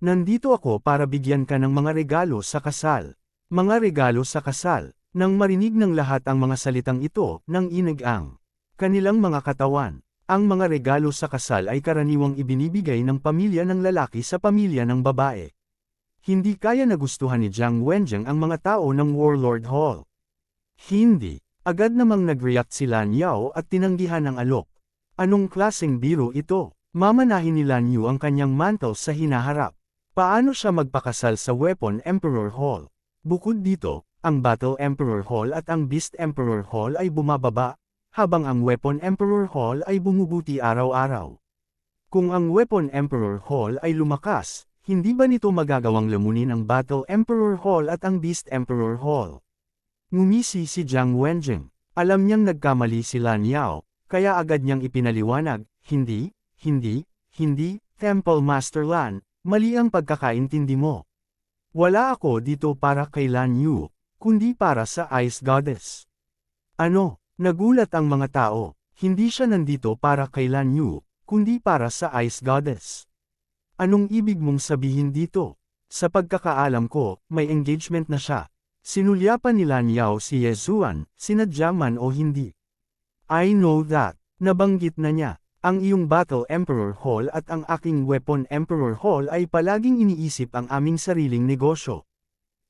Nandito ako para bigyan ka ng mga regalo sa kasal. Mga regalo sa kasal. Nang marinig ng lahat ang mga salitang ito, nang inig ang kanilang mga katawan. Ang mga regalo sa kasal ay karaniwang ibinibigay ng pamilya ng lalaki sa pamilya ng babae. Hindi kaya nagustuhan ni Jiang Wenjing ang mga tao ng Warlord Hall. Hindi. Agad namang nag-react si Lan Yao at tinanggihan ang alok. Anong klaseng biro ito? Mamanahin ni Lan Yu ang kanyang mantle sa hinaharap. Paano siya magpakasal sa Weapon Emperor Hall? Bukod dito, ang Battle Emperor Hall at ang Beast Emperor Hall ay bumababa, habang ang Weapon Emperor Hall ay bumubuti araw-araw. Kung ang Weapon Emperor Hall ay lumakas, hindi ba nito magagawang lamunin ang Battle Emperor Hall at ang Beast Emperor Hall? Ngumisi si Jiang Wenjing. Alam niyang nagkamali si Lan Yao, kaya agad niyang ipinaliwanag, hindi, Temple Master Lan, mali ang pagkakaintindi mo. Wala ako dito para kay Lan Yu, kundi para sa Ice Goddess. Ano? Nagulat ang mga tao. Hindi siya nandito para kay Lan Yu, kundi para sa Ice Goddess. Anong ibig mong sabihin dito? Sa pagkakaalam ko, may engagement na siya. Sinulyapan ni Lan Yao si Yezuan, sinadya man o hindi. I know that. Nabanggit na niya. Ang iyong Battle Emperor Hall at ang aking Weapon Emperor Hall ay palaging iniisip ang aming sariling negosyo.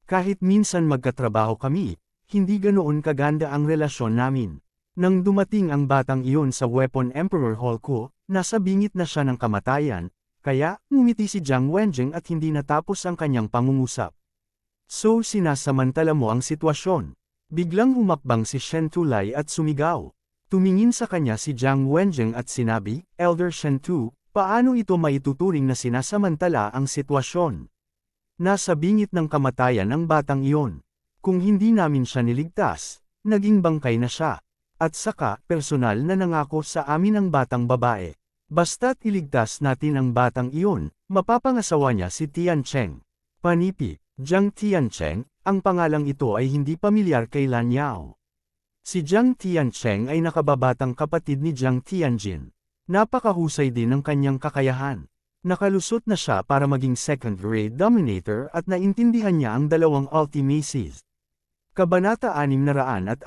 Kahit minsan magkatrabaho kami, hindi ganoon kaganda ang relasyon namin. Nang dumating ang batang iyon sa Weapon Emperor Hall ko, nasa bingit na siya ng kamatayan, kaya ngumiti si Jiang Wenjing at hindi natapos ang kanyang pangungusap. So sinasamantala mo ang sitwasyon. Biglang humakbang si Shen Tulay at sumigaw. Tumingin sa kanya si Jiang Wenjing at sinabi, Elder Shen Tu, paano ito maituturing na sinasamantala ang sitwasyon? Nasa bingit ng kamatayan ang batang iyon. Kung hindi namin siya niligtas, naging bangkay na siya. At saka, personal na nangako sa amin ang batang babae. Basta't iligtas natin ang batang iyon, mapapangasawa niya si Tian Cheng. Panipi, Jiang Tiancheng, ang pangalang ito ay hindi pamilyar kay Lan Yao. Si Jiang Tiancheng ay nakababatang kapatid ni Jiang Tianjin. Napakahusay din ng kanyang kakayahan. Nakalusot na siya para maging second-grade dominator at naintindihan niya ang dalawang ultimacies. Kabanata 645.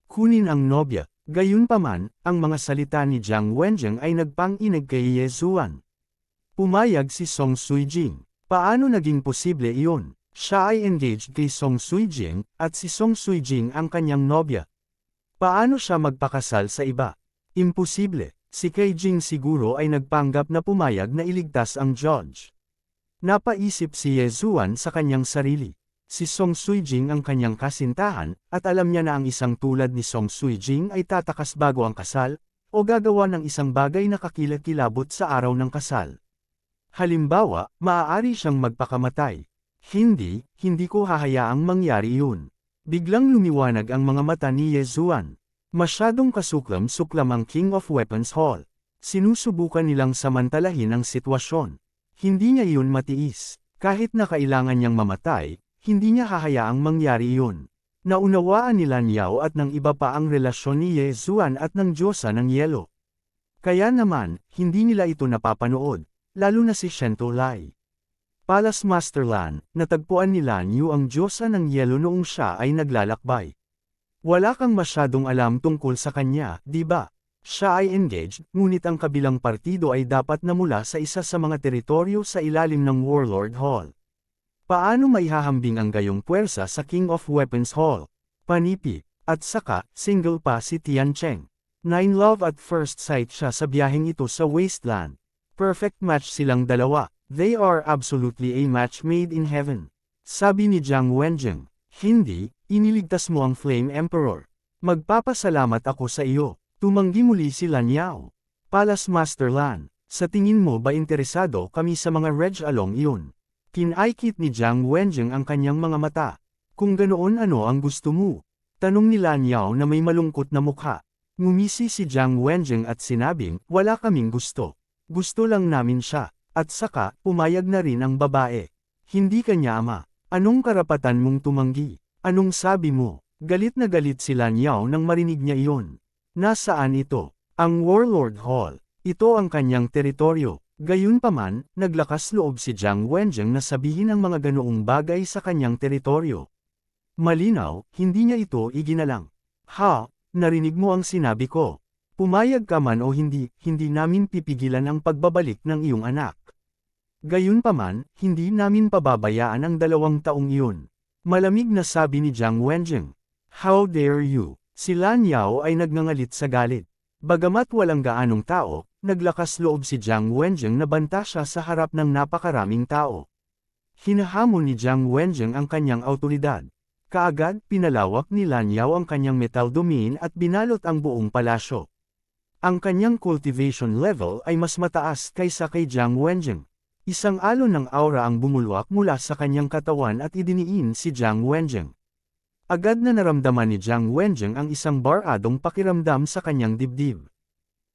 Kunin ang nobya. Gayunpaman, ang mga salita ni Jiang Wenjing ay nagpang-inig kay Yezuan. Pumayag si Song Suijing. Paano naging posible iyon? Siya ay engaged kay Song Suijing, at si Song Suijing ang kanyang nobya. Paano siya magpakasal sa iba? Imposible. Si Kay Jing siguro ay nagpanggap na pumayag na iligtas ang judge. Napaisip si Yezuan sa kanyang sarili. Si Song Suijing ang kanyang kasintahan, at alam niya na ang isang tulad ni Song Suijing ay tatakas bago ang kasal, o gagawa ng isang bagay na kakilakilabot sa araw ng kasal. Halimbawa, maaari siyang magpakamatay. Hindi ko hahayaang mangyari yun. Biglang lumiwanag ang mga mata ni Yezuan. Masyadong kasuklam-suklam ang King of Weapons Hall. Sinusubukan nilang samantalahin ang sitwasyon. Hindi niya iyon matiis. Kahit na kailangan niyang mamatay, hindi niya hahayaang mangyari iyon. Naunawaan ni Lan Yao at ng iba pa ang relasyon ni Yezuan at ng Diyosa ng Yelo. Kaya naman, hindi nila ito napapanood, lalo na si Shen Tulay. Palace Master Lan, natagpuan ni Lan Yu ang Diyosa ng Yelo noong siya ay naglalakbay. Wala kang masyadong alam tungkol sa kanya, di ba? Siya ay engaged, ngunit ang kabilang partido ay dapat na mula sa isa sa mga teritoryo sa ilalim ng Warlord Hall. Paano maihahambing ang gayong puwersa sa King of Weapons Hall? Panipi, at saka, single pa si Tian Cheng. Nine love at first sight siya sa biyaheng ito sa Wasteland. Perfect match silang dalawa. They are absolutely a match made in heaven. Sabi ni Jiang Wenjing, hindi, iniligtas mo ang Flame Emperor. Magpapasalamat ako sa iyo. Tumanggi muli si Lan Yao. Palace Master Lan, sa tingin mo ba interesado kami sa mga Reg along iyon? Kinaikit ni Jiang Wenjing ang kanyang mga mata. Kung ganoon ano ang gusto mo? Tanong ni Lan Yao na may malungkot na mukha. Ngumisi si Jiang Wenjing at sinabing, wala kaming gusto. Gusto lang namin siya. At saka, pumayag na rin ang babae. Hindi kanya ama. Anong karapatan mong tumanggi? Anong sabi mo? Galit na galit si Lan Yao nang marinig niya iyon. Nasaan ito? Ang Warlord Hall. Ito ang kanyang teritoryo. Gayunpaman, naglakas loob si Jiang Wenjing na sabihin ang mga ganoong bagay sa kanyang teritoryo. Malinaw, hindi niya ito iginalang. Ha, narinig mo ang sinabi ko. Pumayag ka man o hindi, hindi namin pipigilan ang pagbabalik ng iyong anak. Gayunpaman, hindi namin pababayaan ang 2 taong iyon. Malamig na sabi ni Jiang Wenjing. How dare you? Si Lan Yao ay nagngangalit sa galit. Bagamat walang gaanong tao, naglakas loob si Jiang Wenjing na banta siya sa harap ng napakaraming tao. Hinahamon ni Jiang Wenjing ang kanyang awtoridad. Kaagad, pinalawak ni Lan Yao ang kanyang metal domain at binalot ang buong palasyo. Ang kanyang cultivation level ay mas mataas kaysa kay Jiang Wenjing. Isang alon ng aura ang bumulwak mula sa kanyang katawan at idiniin si Jiang Wenjing. Agad na naramdaman ni Jiang Wenjing ang isang baradong pakiramdam sa kanyang dibdib.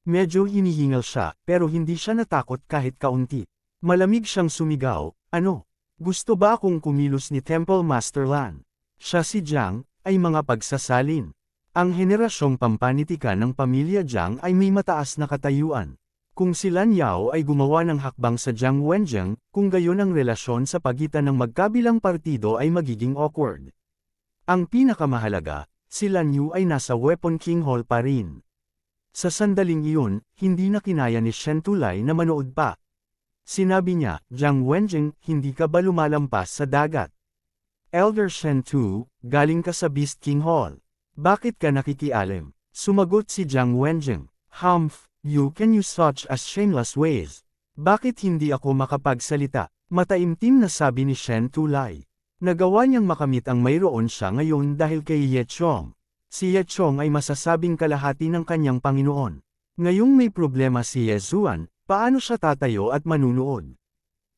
Medyo hinihingal siya, pero hindi siya natakot kahit kaunti. Malamig siyang sumigaw, ano? Gusto ba akong kumilos ni Temple Master Lan? Siya si Jiang, ay mga pagsasalin. Ang henerasyong pampanitikan ng pamilya Jiang ay may mataas na katayuan. Kung si Lan Yao ay gumawa ng hakbang sa Jiang Wenjing, kung gayon ang relasyon sa pagitan ng magkabilang partido ay magiging awkward. Ang pinakamahalaga, si Lan Yu ay nasa Weapon King Hall pa rin. Sa sandaling iyon, hindi na kinaya ni Shen Tulai na manood pa. Sinabi niya, Jiang Wenjing, hindi ka ba lumalampas sa dagat? Elder Shen Tu, galing ka sa Beast King Hall. Bakit ka nakikialam? Sumagot si Jiang Wenjing. Humph, you can use such as shameless ways. Bakit hindi ako makapagsalita? Mataimtim na sabi ni Shen Tulai. Nagawa niyang makamit ang mayroon siya ngayon dahil kay Ye Chong. Si Ye Chong ay masasabing kalahati ng kanyang Panginoon. Ngayong may problema si Ye Zuan, paano siya tatayo at manunood?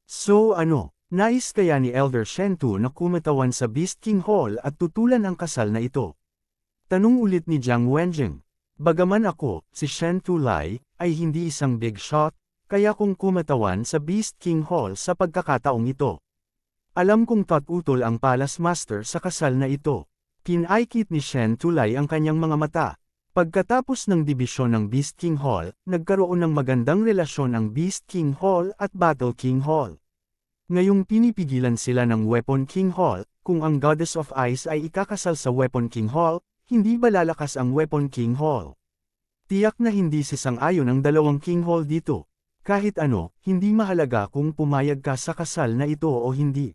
So ano, nais kaya ni Elder Shen Tu na kumatawan sa Beast King Hall at tutulan ang kasal na ito? Tanong ulit ni Jiang Wenjing. Bagaman ako, si Shen Tulai, ay hindi isang big shot, kaya kung kumatawan sa Beast King Hall sa pagkakataong ito. Alam kong tututol ang Palace Master sa kasal na ito. Pinaikit ni Shen Tulai ang kanyang mga mata. Pagkatapos ng dibisyon ng Beast King Hall, nagkaroon ng magandang relasyon ang Beast King Hall at Battle King Hall. Ngayong pinipigilan sila ng Weapon King Hall, kung ang Goddess of Ice ay ikakasal sa Weapon King Hall, hindi ba lalakas ang Weapon King Hall? Tiyak na hindi sisang-ayon ang dalawang King Hall dito. Kahit ano, hindi mahalaga kung pumayag ka sa kasal na ito o hindi.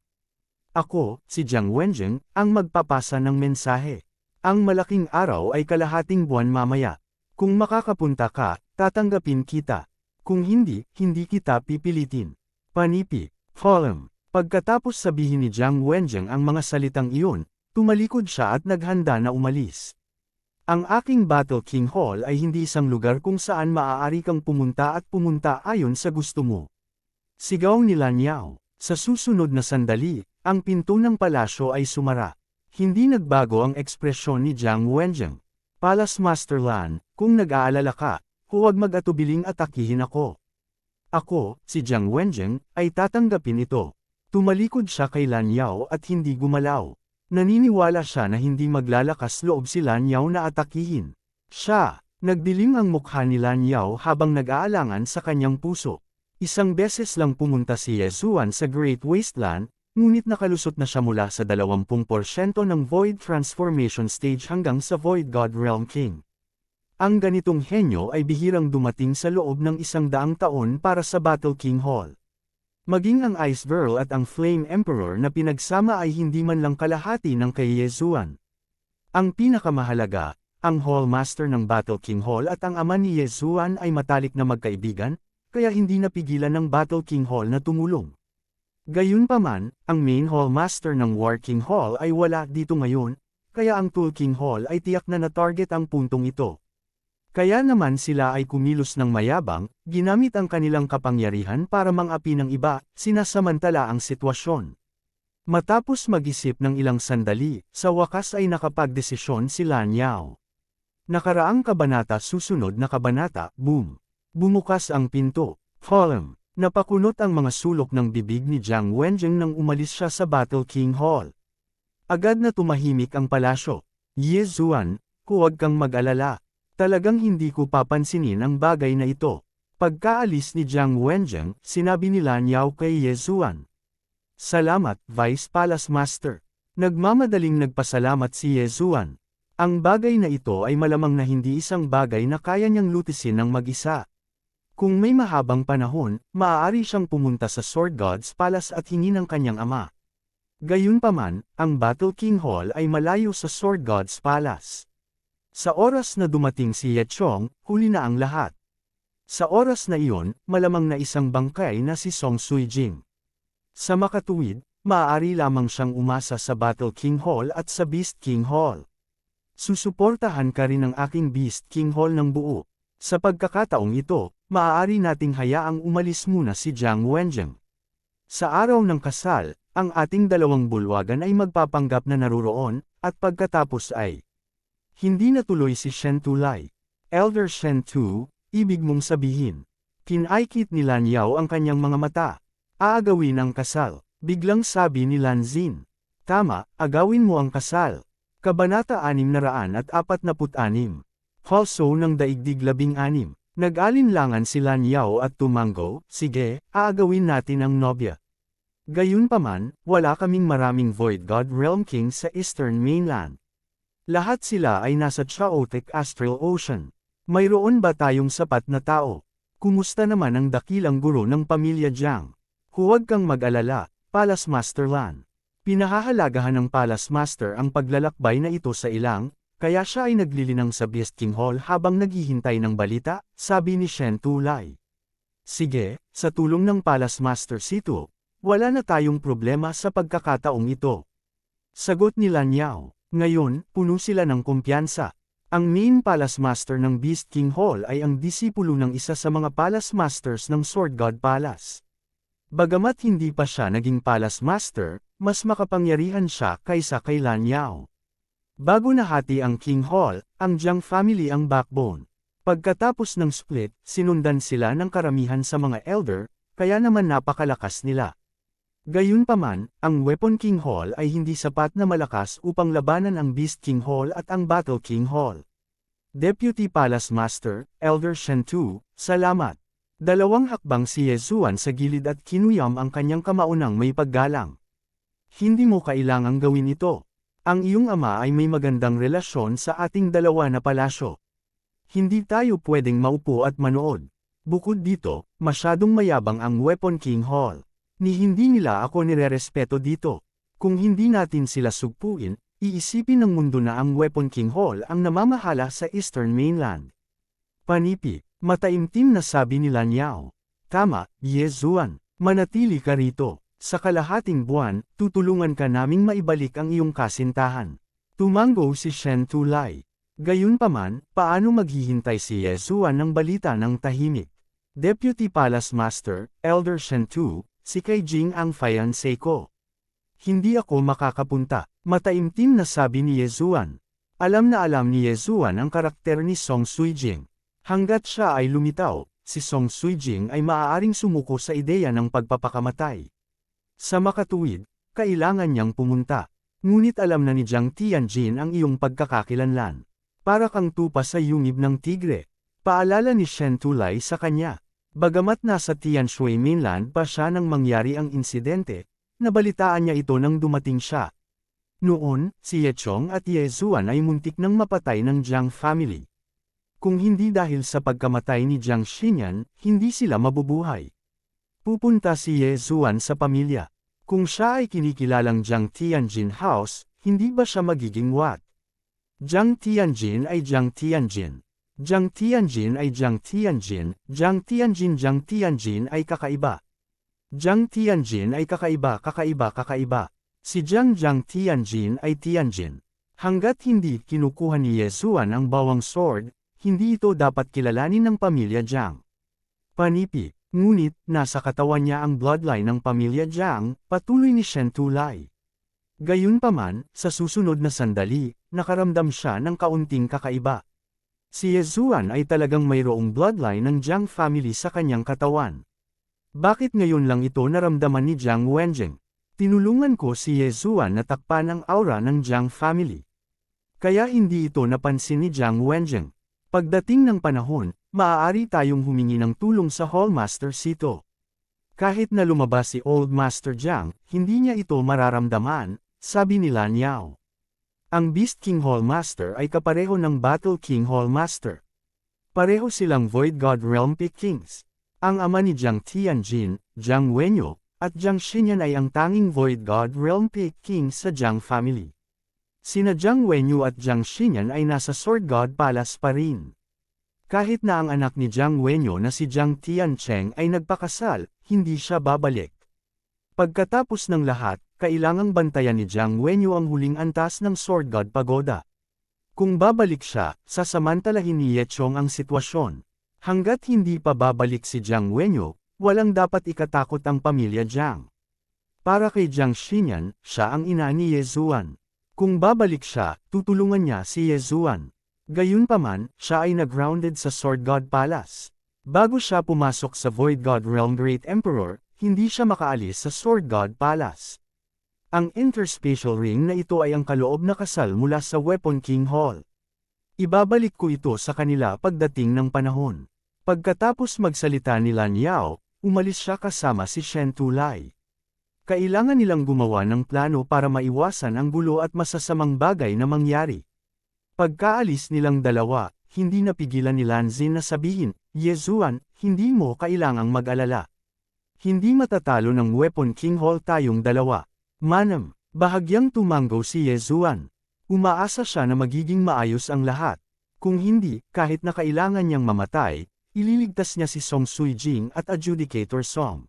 Ako, si Jiang Wenjing, ang magpapasa ng mensahe. Ang malaking araw ay kalahating buwan mamaya. Kung makakapunta ka, tatanggapin kita. Kung hindi, hindi kita pipilitin. Panipi, Column. Pagkatapos sabihin ni Jiang Wenjing ang mga salitang iyon, tumalikod siya at naghanda na umalis. Ang aking Battle King Hall ay hindi isang lugar kung saan maaari kang pumunta at pumunta ayon sa gusto mo. Sigaw ni Lan Yao. Sa susunod na sandali, ang pinto ng palasyo ay sumara. Hindi nagbago ang ekspresyon ni Jiang Wenjing. Palace Master Lan, kung nag-aalala ka, huwag mag-atubiling atakihin ako. Ako, si Jiang Wenjing, ay tatanggapin ito. Tumalikod siya kay Lan Yao at hindi gumalaw. Naniniwala siya na hindi maglalakas loob si Lan Yao na atakihin. Siya, nagdilim ang mukha ni Lan Yao habang nag-aalangan sa kanyang puso. Isang beses lang pumunta si Ye Zuan sa Great Wasteland, ngunit nakalusot na siya mula sa 20% ng Void Transformation Stage hanggang sa Void God Realm King. Ang ganitong henyo ay bihirang dumating sa loob ng 100 taon para sa Battle King Hall. Maging ang Ice Girl at ang Flame Emperor na pinagsama ay hindi man lang kalahati ng kay Ye Zuan. Ang pinakamahalaga, ang Hall Master ng Battle King Hall at ang ama ni Ye Zuan ay matalik na magkaibigan, kaya hindi napigilan ng Battle King Hall na tumulong. Gayunpaman, ang Main Hall Master ng War King Hall ay wala dito ngayon, kaya ang Tool King Hall ay tiyak na na-target ang puntong ito. Kaya naman sila ay kumilos ng mayabang, ginamit ang kanilang kapangyarihan para mang-api ng iba, sinasamantala ang sitwasyon. Matapos mag-isip ng ilang sandali, sa wakas ay nakapagdesisyon si Lan Yao. Nakaraang kabanata susunod na kabanata, boom. Bumukas ang pinto. Column. Napakunot ang mga sulok ng bibig ni Jiang Wenjing nang umalis siya sa Battle King Hall. Agad na tumahimik ang palasyo. Ye Zuan, huwag kang mag-alala. Talagang hindi ko papansinin ang bagay na ito. Pagkaalis ni Jiang Wenjing, sinabi ni Lan Yao kay Ye Zuan. Salamat, Vice Palace Master. Nagmamadaling nagpasalamat si Ye Zuan. Ang bagay na ito ay malamang na hindi isang bagay na kaya niyang lutisin ng mag-isa. Kung may mahabang panahon, maaari siyang pumunta sa Sword God's Palace at hingin ng kanyang ama. Gayunpaman, ang Battle King Hall ay malayo sa Sword God's Palace. Sa oras na dumating si Ye Chong, huli na ang lahat. Sa oras na iyon, malamang na isang bangkay na si Song Suijing. Sa makatuwid, maaari lamang siyang umasa sa Battle King Hall at sa Beast King Hall. Susuportahan ka rin ng aking Beast King Hall ng buo. Sa pagkakataong ito, maaari nating hayaang umalis muna si Jiang Wenjing. Sa araw ng kasal, ang ating dalawang bulwagan ay magpapanggap na naruroon, at pagkatapos ay hindi natuloy si Shen Tulai. Elder Shen Tu, ibig mong sabihin. Kinaikit ni Lan Yao ang kanyang mga mata. Aagawin ang kasal. Biglang sabi ni Lan Xin. Tama, agawin mo ang kasal. Kabanata 646. Falso ng Daigdig 16. Nag-alinlangan sila Niao at Tumango, sige, aagawin natin ang nobya. Gayunpaman, wala kaming maraming Void God Realm King sa Eastern Mainland. Lahat sila ay nasa Chaotic Astral Ocean. Mayroon ba tayong sapat na tao? Kumusta naman ang dakilang guro ng pamilya Jiang? Huwag kang mag-alala, Palace Master Lan. Pinahahalagahan ng Palace Master ang paglalakbay na ito sa ilang, kaya siya ay naglilinang sa Beast King Hall habang naghihintay ng balita, sabi ni Shen Tulay. Sige, sa tulong ng Palace Master Situ, wala na tayong problema sa pagkakataong ito. Sagot ni Lan Yao. Ngayon, puno sila ng kumpiyansa. Ang main Palace Master ng Beast King Hall ay ang disipulo ng isa sa mga Palace Masters ng Sword God Palace. Bagamat hindi pa siya naging Palace Master, mas makapangyarihan siya kaysa kay Lan Yao. Bago nahati ang King Hall, ang Jiang family ang backbone. Pagkatapos ng split, sinundan sila ng karamihan sa mga elder, kaya naman napakalakas nila. Gayunpaman, ang Weapon King Hall ay hindi sapat na malakas upang labanan ang Beast King Hall at ang Battle King Hall. Deputy Palace Master, Elder Shen Tu, salamat. Dalawang hakbang si Yezuan sa gilid at kinuyam ang kanyang kamaunang may paggalang. Hindi mo kailangang gawin ito. Ang iyong ama ay may magandang relasyon sa ating dalawa na palasyo. Hindi tayo pwedeng maupo at manood. Bukod dito, masyadong mayabang ang Weapon King Hall. Ni hindi nila ako nirerespeto dito. Kung hindi natin sila sugpuin, iisipin ng mundo na ang Weapon King Hall ang namamahala sa Eastern Mainland. Panipi, mataimtim na sabi ni Lan Yao. Tama, Yezuan, manatili ka rito. Sa kalahating buwan, tutulungan ka naming maibalik ang iyong kasintahan. Tumango si Shen Tulay. Gayunpaman, paano maghihintay si Yezuan ng balita ng tahimik? Deputy Palace Master, Elder Shen Tu, si Kai Jing ang fiancé ko. Hindi ako makakapunta, mataimtim na sabi ni Yezuan. Alam na alam ni Yezuan ang karakter ni Song Suijing. Hanggat siya ay lumitaw, si Song Suijing ay maaaring sumuko sa ideya ng pagpapakamatay. Sa makatuwid, kailangan niyang pumunta. Ngunit alam na ni Jiang Tianjin ang iyong pagkakakilanlan. Para kang tupa sa yungib ng tigre. Paalala ni Shen Tulay sa kanya. Bagamat nasa Tianshui Mainland pa siya nang mangyari ang insidente, nabalitaan niya ito nang dumating siya. Noon, si Ye Chong at Ye Zuan ay muntik nang mapatay ng Jiang family. Kung hindi dahil sa pagkamatay ni Jiang Xinyan, hindi sila mabubuhay. Pupunta si Ye Zuan sa pamilya. Kung siya ay kinikilalang Jiang Tianjin House, hindi ba siya magiging what? Jiang Tianjin ay Jiang Tianjin. Jiang Tianjin ay Jiang Tianjin, Jiang Tianjin ay kakaiba. Jiang Tianjin ay kakaiba. Si Jiang Tianjin ay Tianjin. Hanggat hindi kinukuha ni Ye Zuan ang bawang sword, hindi ito dapat kilalanin ng pamilya Jiang. Panipi. Ngunit, nasa katawan niya ang bloodline ng pamilya Jiang, patuloy ni Shen Tulay. Gayunpaman, sa susunod na sandali, nakaramdam siya ng kaunting kakaiba. Si Yezuan ay talagang mayroong bloodline ng Jiang family sa kanyang katawan. Bakit ngayon lang ito naramdaman ni Jiang Wenjing? Tinulungan ko si Yezuan na takpan ang aura ng Jiang family. Kaya hindi ito napansin ni Jiang Wenjing. Pagdating ng panahon, maaari tayong humingi ng tulong sa Hallmaster Sito. Kahit na lumabas si Old Master Jiang, hindi niya ito mararamdaman, sabi ni Lan Yao. Ang Beast King Hallmaster ay kapareho ng Battle King Hallmaster. Pareho silang Void God Realm Peak Kings. Ang ama ni Jiang Tianjin, Jiang Wenyo, at Jiang Xinyan ay ang tanging Void God Realm Peak Kings sa Jiang family. Sina Jiang Wenyu at Jiang Xinyan ay nasa Sword God Palace pa rin. Kahit na ang anak ni Jiang Wenyo na si Jiang Tiancheng ay nagpakasal, hindi siya babalik. Pagkatapos ng lahat, kailangang bantayan ni Jiang Wenyu ang huling antas ng Sword God Pagoda. Kung babalik siya, sasamantalahin ni Ye Chong ang sitwasyon. Hanggat hindi pa babalik si Jiang Wenyu, walang dapat ikatakot ang pamilya Jiang. Para kay Jiang Xinyan, siya ang ina ni Ye Zuan. Kung babalik siya, tutulungan niya si Ye Zuan. Gayunpaman, siya ay nag-grounded sa Sword God Palace. Bago siya pumasok sa Void God Realm Great Emperor, hindi siya makaalis sa Sword God Palace. Ang interspatial ring na ito ay ang kaloob na kasal mula sa Weapon King Hall. Ibabalik ko ito sa kanila pagdating ng panahon. Pagkatapos magsalita ni Lan Yao, umalis siya kasama si Shen Tulai. Kailangan nilang gumawa ng plano para maiwasan ang gulo at masasamang bagay na mangyari. Pagkaalis nilang dalawa, hindi napigilan ni Lanzin na sabihin, Yezuan, hindi mo kailangang mag-alala. Hindi matatalo ng Weapon King Hall tayong dalawa. Manam, bahagyang tumanggo si Yezuan. Umaasa siya na magiging maayos ang lahat. Kung hindi, kahit na kailangan niyang mamatay, ililigtas niya si Song Suijing at Adjudicator Song.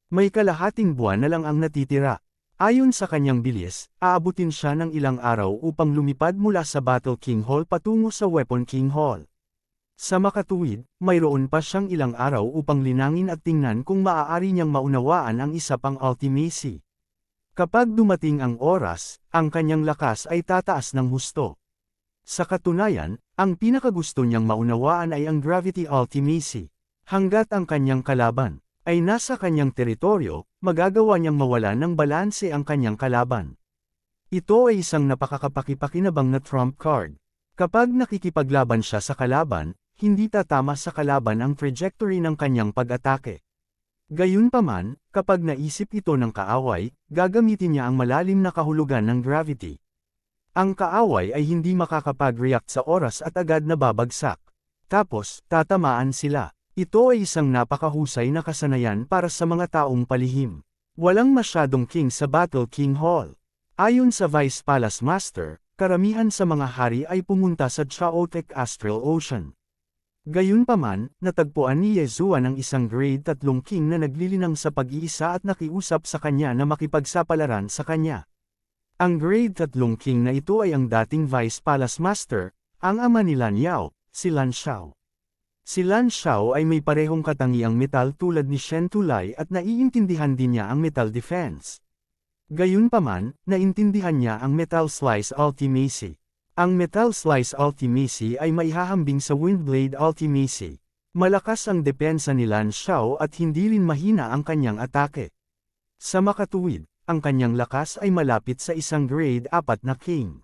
May kalahating buwan na lang ang natitira. Ayon sa kanyang bilis, aabutin siya ng ilang araw upang lumipad mula sa Battle King Hall patungo sa Weapon King Hall. Sa makatuwid, mayroon pa siyang ilang araw upang linangin at tingnan kung maaari niyang maunawaan ang isa pang ultimacy. Kapag dumating ang oras, ang kanyang lakas ay tataas ng husto. Sa katunayan, ang pinakagusto niyang maunawaan ay ang Gravity Ultimacy. Hanggat ang kanyang kalaban ay nasa kanyang teritoryo, magagawa niyang mawala ng balanse ang kanyang kalaban. Ito ay isang napakakapakipakinabang na trump card. Kapag nakikipaglaban siya sa kalaban, hindi tatama sa kalaban ang trajectory ng kanyang pag-atake. Gayunpaman, kapag naisip ito ng kaaway, gagamitin niya ang malalim na kahulugan ng gravity. Ang kaaway ay hindi makakapag-react sa oras at agad na babagsak. Tapos, tatamaan sila. Ito ay isang napakahusay na kasanayan para sa mga taong palihim. Walang masyadong king sa Battle King Hall. Ayon sa Vice Palace Master, karamihan sa mga hari ay pumunta sa Chaotic Astral Ocean. Gayunpaman, natagpuan ni Yezuan ang isang grade 3 king na naglilinang sa pag-iisa at nakiusap sa kanya na makipagsapalaran sa kanya. Ang grade 3 king na ito ay ang dating Vice Palace Master, ang ama ni Lan Yao, si Lan Xiao. Si Lan Xiao ay may parehong katangiang metal tulad ni Shen Tulai at naiintindihan din niya ang metal defense. Gayunpaman, naintindihan niya ang Metal Slice Ultimacy. Ang Metal Slice Ultimacy ay maihahambing sa Windblade Ultimacy. Malakas ang depensa ni Lan Xiao at hindi rin mahina ang kanyang atake. Sa makatuwid, ang kanyang lakas ay malapit sa isang grade 4 na king.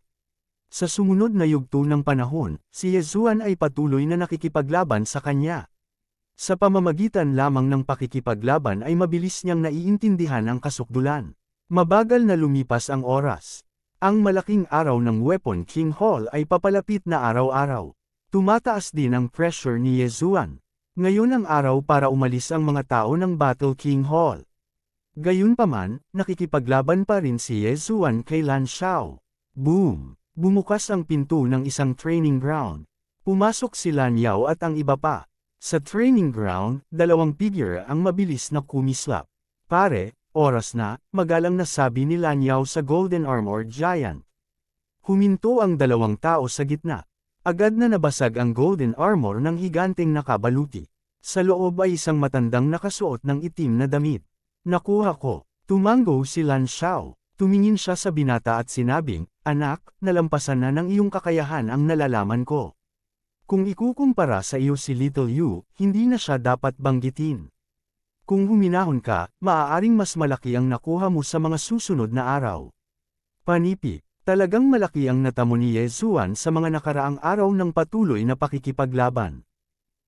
Sa sumunod na yugto ng panahon, si Yezuan ay patuloy na nakikipaglaban sa kanya. Sa pamamagitan lamang ng pakikipaglaban ay mabilis niyang naiintindihan ang kasukdulan. Mabagal na lumipas ang oras. Ang malaking araw ng Weapon King Hall ay papalapit na araw-araw. Tumataas din ang pressure ni Yezuan. Ngayon ang araw para umalis ang mga tao ng Battle King Hall. Gayunpaman, nakikipaglaban pa rin si Yezuan kay Lan Xiao. Boom! Bumukas ang pinto ng isang training ground. Pumasok si Lan Yao at ang iba pa. Sa training ground, dalawang figure ang mabilis na kumislap. Pare, oras na, magalang na sabi ni Lan Yao sa Golden Armored Giant. Huminto ang dalawang tao sa gitna. Agad na nabasag ang Golden Armor ng higanteng nakabaluti. Sa loob ay isang matandang nakasuot ng itim na damit. Nakuha ko. Tumanggo si Lan Xiao. Tumingin siya sa binata at sinabing, anak, nalampasan na ng iyong kakayahan ang nalalaman ko. Kung ikukumpara sa iyo si Little Yu, hindi na siya dapat banggitin. Kung huminahon ka, maaaring mas malaki ang nakuha mo sa mga susunod na araw. Panipi, talagang malaki ang natamo ni Yezuan sa mga nakaraang araw ng patuloy na pakikipaglaban.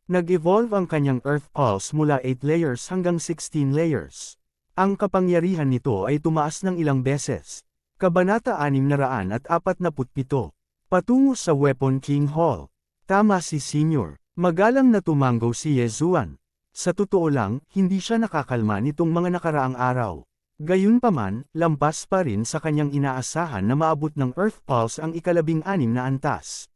Nag-evolve ang kanyang Earth Pulse mula 8 layers hanggang 16 layers. Ang kapangyarihan nito ay tumaas ng ilang beses. Kabanata 647. Patungo sa Weapon King Hall. Tama si Senior. Magalang na tumanggo si Yezuan. Sa totoo lang, hindi siya nakakalma nitong mga nakaraang araw. Gayunpaman, lampas pa rin sa kanyang inaasahan na maabot ng Earth Pulse ang 16 na antas.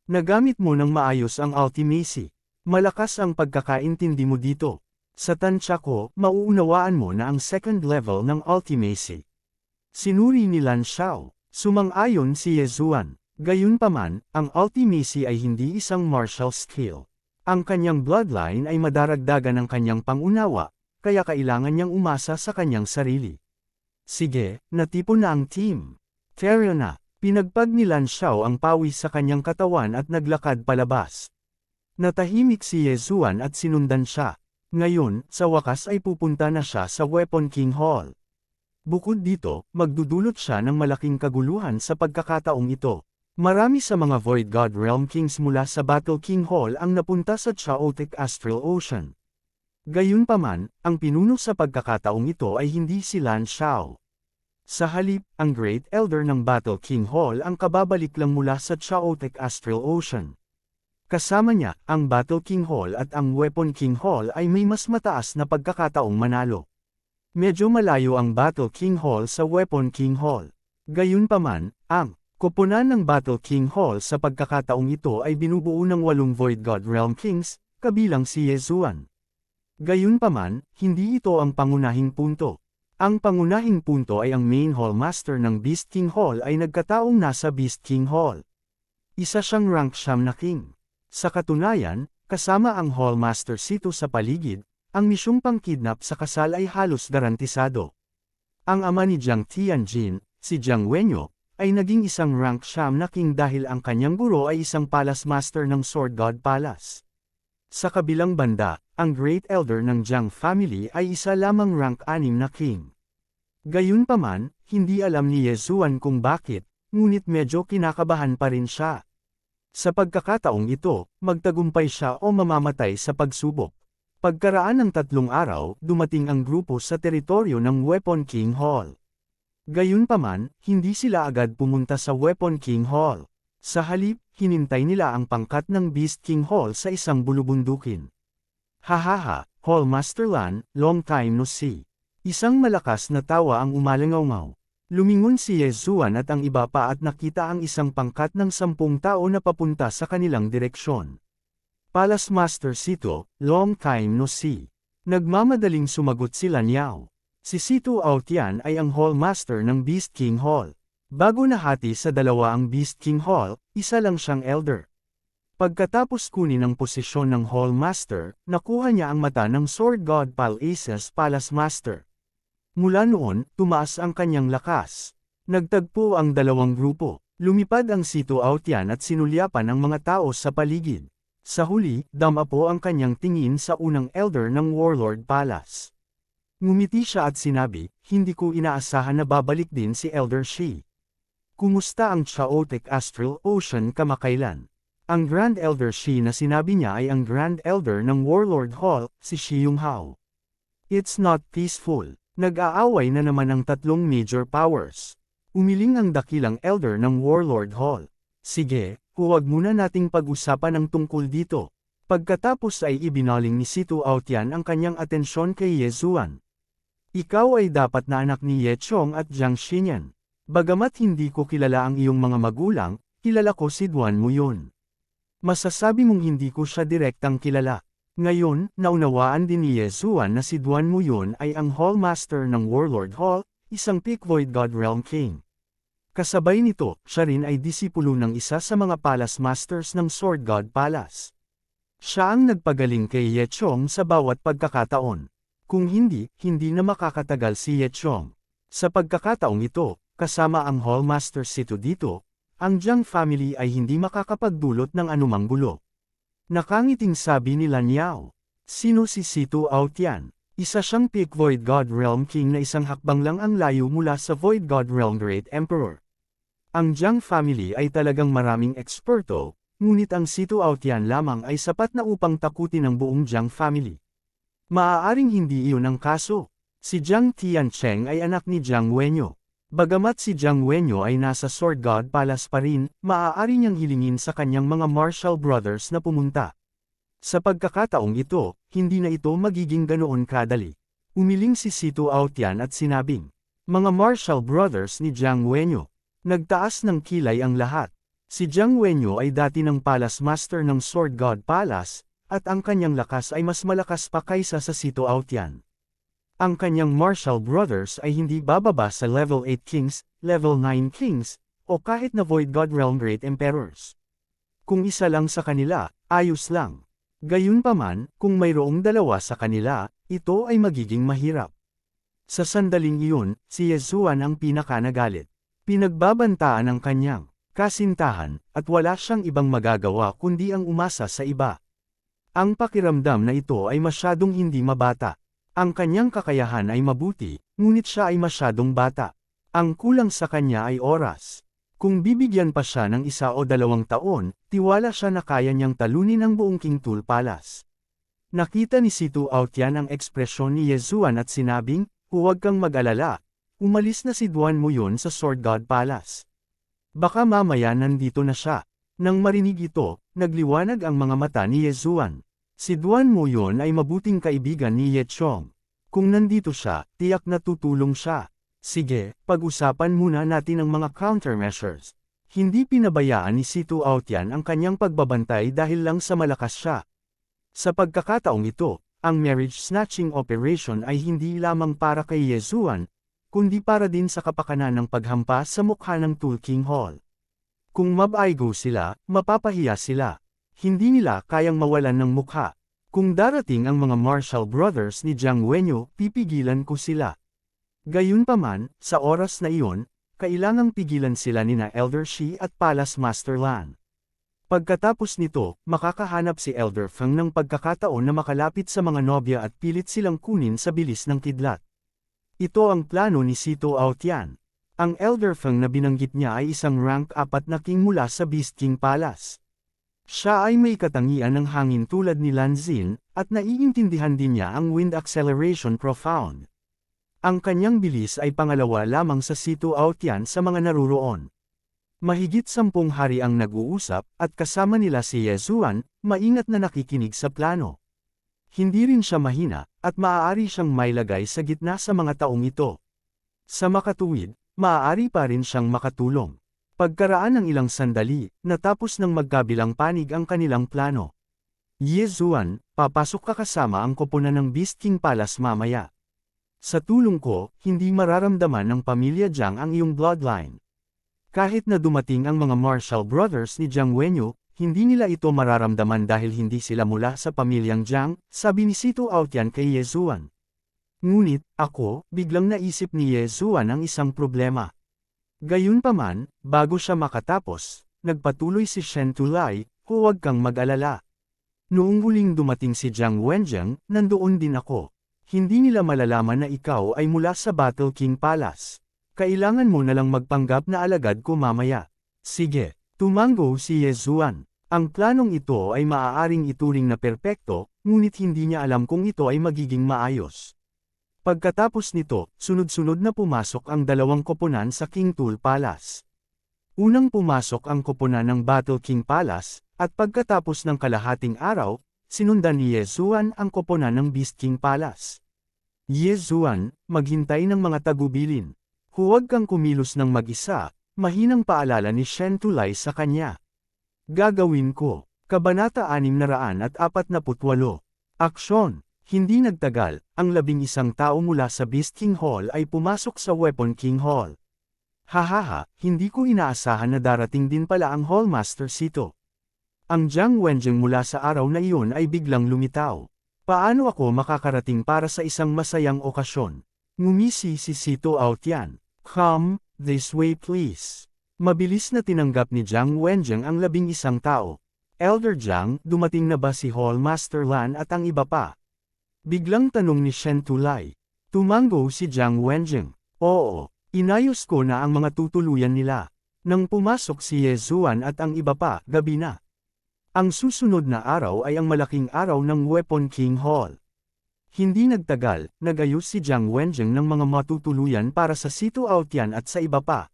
Nagamit mo ng maayos ang ultimacy. Malakas ang pagkakaintindi mo dito. Sa tansya ko, mauunawaan mo na ang second level ng ultimacy. Sinuri ni Lan Xiao. Sumang-ayon si Yezuan. Gayunpaman, ang ultimacy ay hindi isang martial skill. Ang kanyang bloodline ay madaragdagan ng kanyang pangunawa, kaya kailangan niyang umasa sa kanyang sarili. Sige, natipon na ang team. Tara na. Pinagpag ni Lan Xiao ang pawis sa kanyang katawan at naglakad palabas. Natahimik si Yezuan at sinundan siya. Ngayon, sa wakas ay pupunta na siya sa Weapon King Hall. Bukod dito, magdudulot siya ng malaking kaguluhan sa pagkakataong ito. Marami sa mga Void God Realm Kings mula sa Battle King Hall ang napunta sa Chaotic Astral Ocean. Gayunpaman, ang pinuno sa pagkakataong ito ay hindi si Lan Shao. Sa halip, ang Great Elder ng Battle King Hall ang kababalik lang mula sa Chaotic Astral Ocean. Kasama niya, ang Battle King Hall at ang Weapon King Hall ay may mas mataas na pagkakataong manalo. Medyo malayo ang Battle King Hall sa Weapon King Hall. Gayunpaman, ang koponan ng Battle King Hall sa pagkakataong ito ay binubuo ng 8 Void God Realm Kings, kabilang si Yezuan. Gayunpaman, hindi ito ang pangunahing punto. Ang pangunahing punto ay ang main Hall Master ng Beast King Hall ay nagkataong nasa Beast King Hall. Isa siyang rank 9 na king. Sa katunayan, kasama ang Hall Master Sito sa paligid, ang misyong pangkidnap sa kasal ay halos garantisado. Ang ama ni Jiang Tianjin, si Jiang Wenyo, ay naging isang rank 9 na king dahil ang kanyang guro ay isang Palace Master ng Sword God Palace. Sa kabilang banda, ang Great Elder ng Jiang family ay isa lamang rank 6 na king. Gayunpaman, hindi alam ni Yezuan kung bakit, ngunit medyo kinakabahan pa rin siya. Sa pagkakataong ito, magtagumpay siya o mamamatay sa pagsubok. Pagkaraan ng 3 araw, dumating ang grupo sa teritoryo ng Weapon King Hall. Gayunpaman, hindi sila agad pumunta sa Weapon King Hall. Sa halip, hinintay nila ang pangkat ng Beast King Hall sa isang bulubundukin. Hahaha, Hall Master Lan, long time no see. Isang malakas na tawa ang umalangaw-ngaw. Lumingon si Yezuan at ang iba pa at nakita ang isang pangkat ng 10 tao na papunta sa kanilang direksyon. Palace Master Sito, long time no see. Nagmamadaling sumagot si Lan Yao. Si Sito Aotian ay ang Hall Master ng Beast King Hall. Bago nahati sa dalawa ang Beast King Hall, isa lang siyang elder. Pagkatapos kunin ang posisyon ng Hall Master, nakuha niya ang mata ng Sword God Palace's Palace Master. Mula noon, tumaas ang kanyang lakas. Nagtagpo ang dalawang grupo. Lumipad ang Sito Aotian at sinulyapan ang mga tao sa paligid. Sa huli, dama po ang kanyang tingin sa unang elder ng Warlord Palace. Ngumiti siya at sinabi, hindi ko inaasahan na babalik din si Elder Shi. Kumusta ang Chaotic Astral Ocean kamakailan? Ang Grand Elder Shi na sinabi niya ay ang Grand Elder ng Warlord Hall, si Shi Yunghao. It's not peaceful. Nag-aaway na naman ang 3 major powers. Umiling ang dakilang elder ng Warlord Hall. Sige, huwag muna nating pag-usapan ang tungkol dito. Pagkatapos ay ibinaling ni Sito Aotian ang kanyang atensyon kay Yezuan. Ikaw ay dapat na anak ni Ye Chong at Jiang Xinyan. Bagamat hindi ko kilala ang iyong mga magulang, kilala ko si Duan Muyun. Masasabi mong hindi ko siya direktang kilala. Ngayon, naunawaan din ni Yezuan na si Duan Muyun ay ang Hall Master ng Warlord Hall, isang Peak Void God Realm King. Kasabay nito, siya rin ay disipulo ng isa sa mga Palace Masters ng Sword God Palace. Siya ang nagpagaling kay Ye Chong sa bawat pagkakataon. Kung hindi, hindi na makakatagal si Ye Chong. Sa pagkakataong ito, kasama ang Hall Master Sito dito, ang Jiang family ay hindi makakapagdulot ng anumang gulo. Nakangiting sabi ni Lan Yao. Sino si Sito Aotian? Isa siyang Peak Void God Realm King na isang hakbang lang ang layo mula sa Void God Realm Great Emperor. Ang Jiang family ay talagang maraming eksperto, ngunit ang Sito Aotian lamang ay sapat na upang takutin ang buong Jiang family. Maaaring hindi iyon ang kaso. Si Jiang Tiancheng ay anak ni Jiang Wenyo. Bagamat si Jiang Wenyo ay nasa Sword God Palace pa rin, maaari niyang hilingin sa kanyang mga martial brothers na pumunta. Sa pagkakataong ito, hindi na ito magiging ganoon kadali. Umiling si Sito Aotian at sinabing, mga martial brothers ni Jiang Wenyo. Nagtaas ng kilay ang lahat. Si Jiang Wenyo ay dati ng Palace Master ng Sword God Palace, at ang kanyang lakas ay mas malakas pa kaysa sa Sito Aotian. Ang kanyang martial brothers ay hindi bababa sa level 8 kings, level 9 kings, o kahit na Void God Realm Great Emperors. Kung isa lang sa kanila, ayos lang. Gayunpaman, kung mayroong dalawa sa kanila, ito ay magiging mahirap. Sa sandaling iyon, si Yezuan ang pinakanagalit. Pinagbabantaan ang kanyang kasintahan, at wala siyang ibang magagawa kundi ang umasa sa iba. Ang pakiramdam na ito ay masyadong hindi mabata. Ang kanyang kakayahan ay mabuti, ngunit siya ay masyadong bata. Ang kulang sa kanya ay oras. Kung bibigyan pa siya ng 1 o 2 taon, tiwala siya na kaya niyang talunin ang buong Qingtul Palace. Nakita ni Situ Aotian ang ekspresyon ni Yezuan at sinabing, "Huwag kang mag-alala. Umalis na si Duan Muyon sa Sword God Palace. Baka mamaya nandito na siya." Nang marinig ito, nagliwanag ang mga mata ni Yezuan. Si Duan Muyon ay mabuting kaibigan ni Ye Chong. Kung nandito siya, tiyak na tutulong siya. Sige, pag-usapan muna natin ang mga countermeasures. Hindi pinabayaan ni Situ Aotian ang kanyang pagbabantay dahil lang sa malakas siya. Sa pagkakataong ito, ang marriage snatching operation ay hindi lamang para kay Yezuan, kundi para din sa kapakanan ng paghampas sa mukha ng Tulking Hall. Kung mabaigo sila, mapapahiya sila. Hindi nila kayang mawalan ng mukha. Kung darating ang mga Marshall Brothers ni Jiang Wenyo, pipigilan ko sila. Gayunpaman, sa oras na iyon, kailangang pigilan sila nina Elder Shi at Palace Master Lan. Pagkatapos nito, makakahanap si Elder Feng ng pagkakataon na makalapit sa mga nobya at pilit silang kunin sa bilis ng kidlat. Ito ang plano ni Situ Aotian. Ang Elder Feng na binanggit niya ay isang rank 4 na king mula sa Beast King Palace. Siya ay may katangian ng hangin tulad ni Lan Xin, at naiintindihan din niya ang Wind Acceleration Profound. Ang kanyang bilis ay pangalawa lamang sa Situ Aotian sa mga naruroon. Mahigit 10 hari ang nag-uusap, at kasama nila si Yezuan, maingat na nakikinig sa plano. Hindi rin siya mahina, at maaari siyang mailagay sa gitna sa mga taong ito. Sa makatuwid, maaari pa rin siyang makatulong. Pagkaraan ng ilang sandali, natapos ng magkabilang panig ang kanilang plano. Yezuan, papasok ka kasama ang koponan ng Beast King Palace mamaya. Sa tulong ko, hindi mararamdaman ng pamilya Jiang ang iyong bloodline. Kahit na dumating ang mga Marshall Brothers ni Jiang Wenyo, hindi nila ito mararamdaman dahil hindi sila mula sa pamilyang Jiang, sabi ni Situ Aotian kay Yezuan. Ngunit, biglang naisip ni Yezuan ang isang problema. Gayunpaman, bago siya makatapos, nagpatuloy si Shen Tulai, "Huwag kang mag-alala. Noong huling dumating si Jiang Wenjiang, nandoon din ako. Hindi nila malalaman na ikaw ay mula sa Battle King Palace. Kailangan mo na lang magpanggap na alagad ko mamaya." Sige, tumango si Yezuan. Ang planong ito ay maaaring ituring na perpekto, ngunit hindi niya alam kung ito ay magiging maayos. Pagkatapos nito, sunod-sunod na pumasok ang 2 koponan sa Qingtul Palace. Unang pumasok ang koponan ng Battle King Palace, at pagkatapos ng kalahating araw, sinundan ni Yezuan ang koponan ng Beast King Palace. Yezuan, maghintay ng mga tagubilin. Huwag kang kumilos ng mag-isa, mahinang paalala ni Shen Tulai sa kanya. Gagawin ko. Kabanata 648. Aksyon. Hindi nagtagal, ang 11 tao mula sa Beast King Hall ay pumasok sa Weapon King Hall. Hahaha, hindi ko inaasahan na darating din pala ang Hallmaster Sito. Ang Jiang Wenjiang mula sa araw na iyon ay biglang lumitaw. Paano ako makakarating para sa isang masayang okasyon? Ngumisi si Situ Aotian. "Come, this way please." Mabilis na tinanggap ni Jiang Wenjiang ang 11 tao. "Elder Jiang, dumating na ba si Hallmaster Lan at ang iba pa?" Biglang tanong ni Shen Tulai. Tumango si Jiang Wenjiang. "Oo, inayos ko na ang mga tutuluyan nila." Nang pumasok si Yezuan at ang iba pa, gabi na. Ang susunod na araw ay ang malaking araw ng Weapon King Hall. Hindi nagtagal, nagayos si Jiang Wenjiang ng mga matutuluyan para sa Situ Aotian at sa iba pa.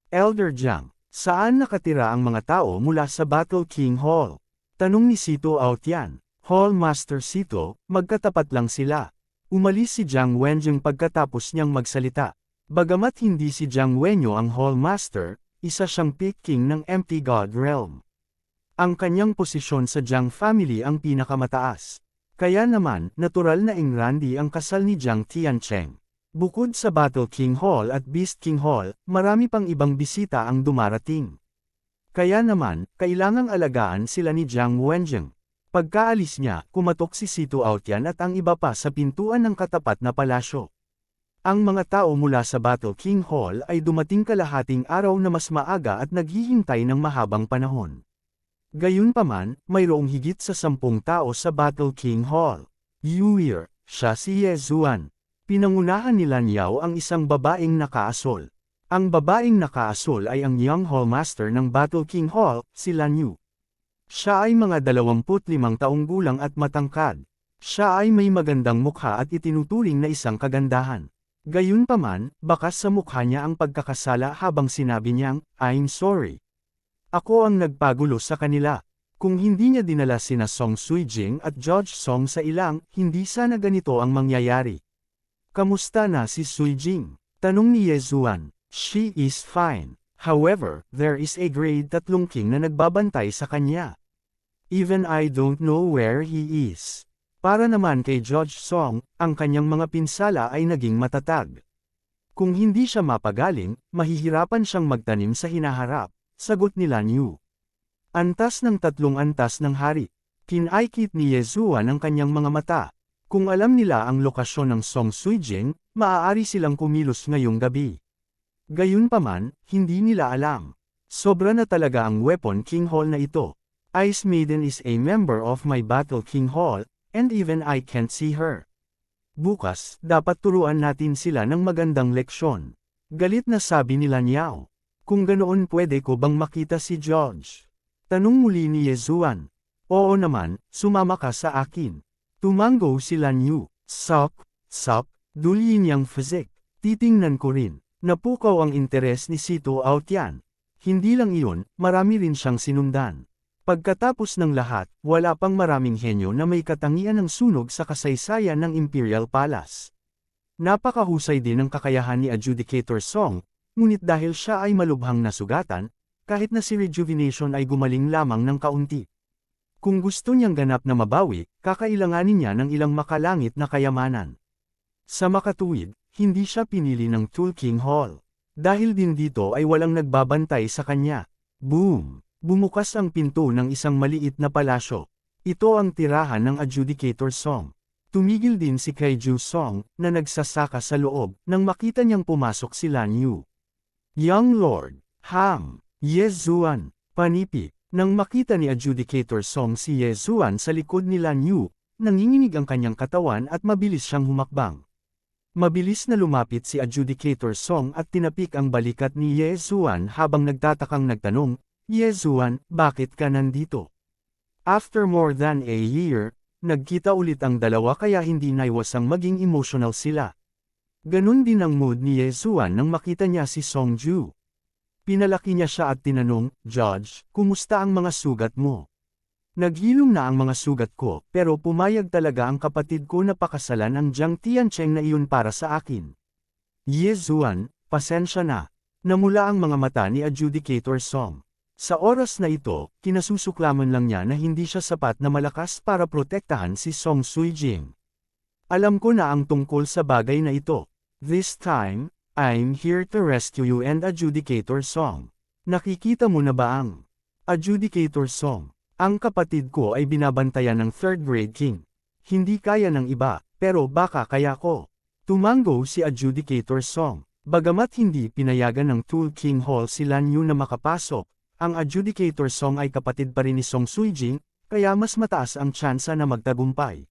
"Elder Jiang, saan nakatira ang mga tao mula sa Battle King Hall?" Tanong ni Situ Aotian. "Hallmaster Sito, magkatapat lang sila." Umalis si Jiang Wenjiang pagkatapos niyang magsalita. Bagamat hindi si Jiang Wenyo ang Hallmaster, isa siyang Peak King ng Empty God Realm. Ang kanyang posisyon sa Jiang family ang pinakamataas. Kaya naman, natural na ingrandi ang kasal ni Jiang Tiancheng. Bukod sa Battle King Hall at Beast King Hall, marami pang ibang bisita ang dumarating. Kaya naman, kailangang alagaan sila ni Jiang Wenjiang. Pagkaalis niya, kumatok si Situ Aotian at ang iba pa sa pintuan ng katapat na palasyo. Ang mga tao mula sa Battle King Hall ay dumating kalahating araw na mas maaga at naghihintay ng mahabang panahon. Gayunpaman, mayroong higit sa 10 tao sa Battle King Hall. Yuir, siya si Yezuan. Pinangunahan ni Lan Yao ang isang babaeng nakaasol. Ang babaeng nakaasol ay ang Young Hall Master ng Battle King Hall, si Lan Yu. Siya ay mga 25 taong gulang at matangkad. Siya ay may magandang mukha at itinuturing na isang kagandahan. Gayunpaman, bakas sa mukha niya ang pagkakasala habang sinabi niyang, "I'm sorry. Ako ang nagpagulo sa kanila." Kung hindi niya dinala sina Song Suijing at Judge Song sa ilang, hindi sana ganito ang mangyayari. "Kamusta na si Suijing?" tanong ni Ye Zuan. "She is fine. However, there is a grade 3 king na nagbabantay sa kanya. Even I don't know where he is." Para naman kay Judge Song, ang kanyang mga pinsala ay naging matatag. Kung hindi siya mapagaling, mahihirapan siyang magtanim sa hinaharap, sagot ni Lan Yu. Antas ng 3 antas ng hari. Kinaikit ni Ye Zuan ang kanyang mga mata. Kung alam nila ang lokasyon ng Song Suijing, maaari silang kumilos ngayong gabi. Gayunpaman, hindi nila alam. Sobra na talaga ang Weapon King Hall na ito. Ice Maiden is a member of my Battle King Hall, and even I can't see her. Bukas, dapat turuan natin sila ng magandang leksyon. Galit na sabi ni Lan Yao. Kung ganoon pwede ko bang makita si George? Tanong muli ni Ye Zuan. Oo naman, sumama ka sa akin. Tumango si Lan Yu. Sup, dulyin niyang physique. Titingnan ko rin. Napukaw ang interes ni Sito Aotian. Hindi lang iyon, marami rin siyang sinundan. Pagkatapos ng lahat, wala pang maraming henyo na may katangian ng sunog sa kasaysayan ng Imperial Palace. Napakahusay din ng kakayahan ni Adjudicator Song, ngunit dahil siya ay malubhang nasugatan, kahit na si Rejuvenation ay gumaling lamang ng kaunti. Kung gusto niyang ganap na mabawi, kakailanganin niya ng ilang makalangit na kayamanan. Sa makatuwid, hindi siya pinili ng Tool King Hall. Dahil din dito ay walang nagbabantay sa kanya. Boom! Bumukas ang pinto ng isang maliit na palasyo. Ito ang tirahan ng Adjudicator Song. Tumigil din si Kaiju Song, na nagsasaka sa loob, nang makita niyang pumasok si Lan Yu. Young Lord, Ham, Ye Zuan, panipi. Nang makita ni Adjudicator Song si Ye Zuan sa likod ni Lan Yu, nanginginig ang kanyang katawan at mabilis siyang humakbang. Mabilis na lumapit si Adjudicator Song at tinapik ang balikat ni Ye Zuan habang nagtatakang nagtanong, "Ye Zuan, bakit ka nandito?" After more than a year, nagkita ulit ang dalawa kaya hindi naiwasang maging emotional sila. Ganun din ang mood ni Ye Zuan nang makita niya si Song Ju. Pinalaki niya siya at tinanong, "Judge, kumusta ang mga sugat mo?" "Naghilom na ang mga sugat ko, pero pumayag talaga ang kapatid ko na pakasalan ang Jiang Tiancheng na iyon para sa akin." "Ye Zuan, pasensya na." Namula ang mga mata ni Adjudicator Song. Sa oras na ito, kinasusuklaman lang niya na hindi siya sapat na malakas para protektahan si Song Suijing. "Alam ko na ang tungkol sa bagay na ito. This time, I'm here to rescue you and Adjudicator Song. Nakikita mo na ba ang Adjudicator Song? Ang kapatid ko ay binabantayan ng 3rd grade king. Hindi kaya ng iba, pero baka kaya ko." Tumango si Adjudicator Song. Bagamat hindi pinayagan ng Tool King Hall si Lan Yu na makapasok, ang Adjudicator Song ay kapatid pa rin ni Song Suijing, kaya mas mataas ang tsansa na magtagumpay.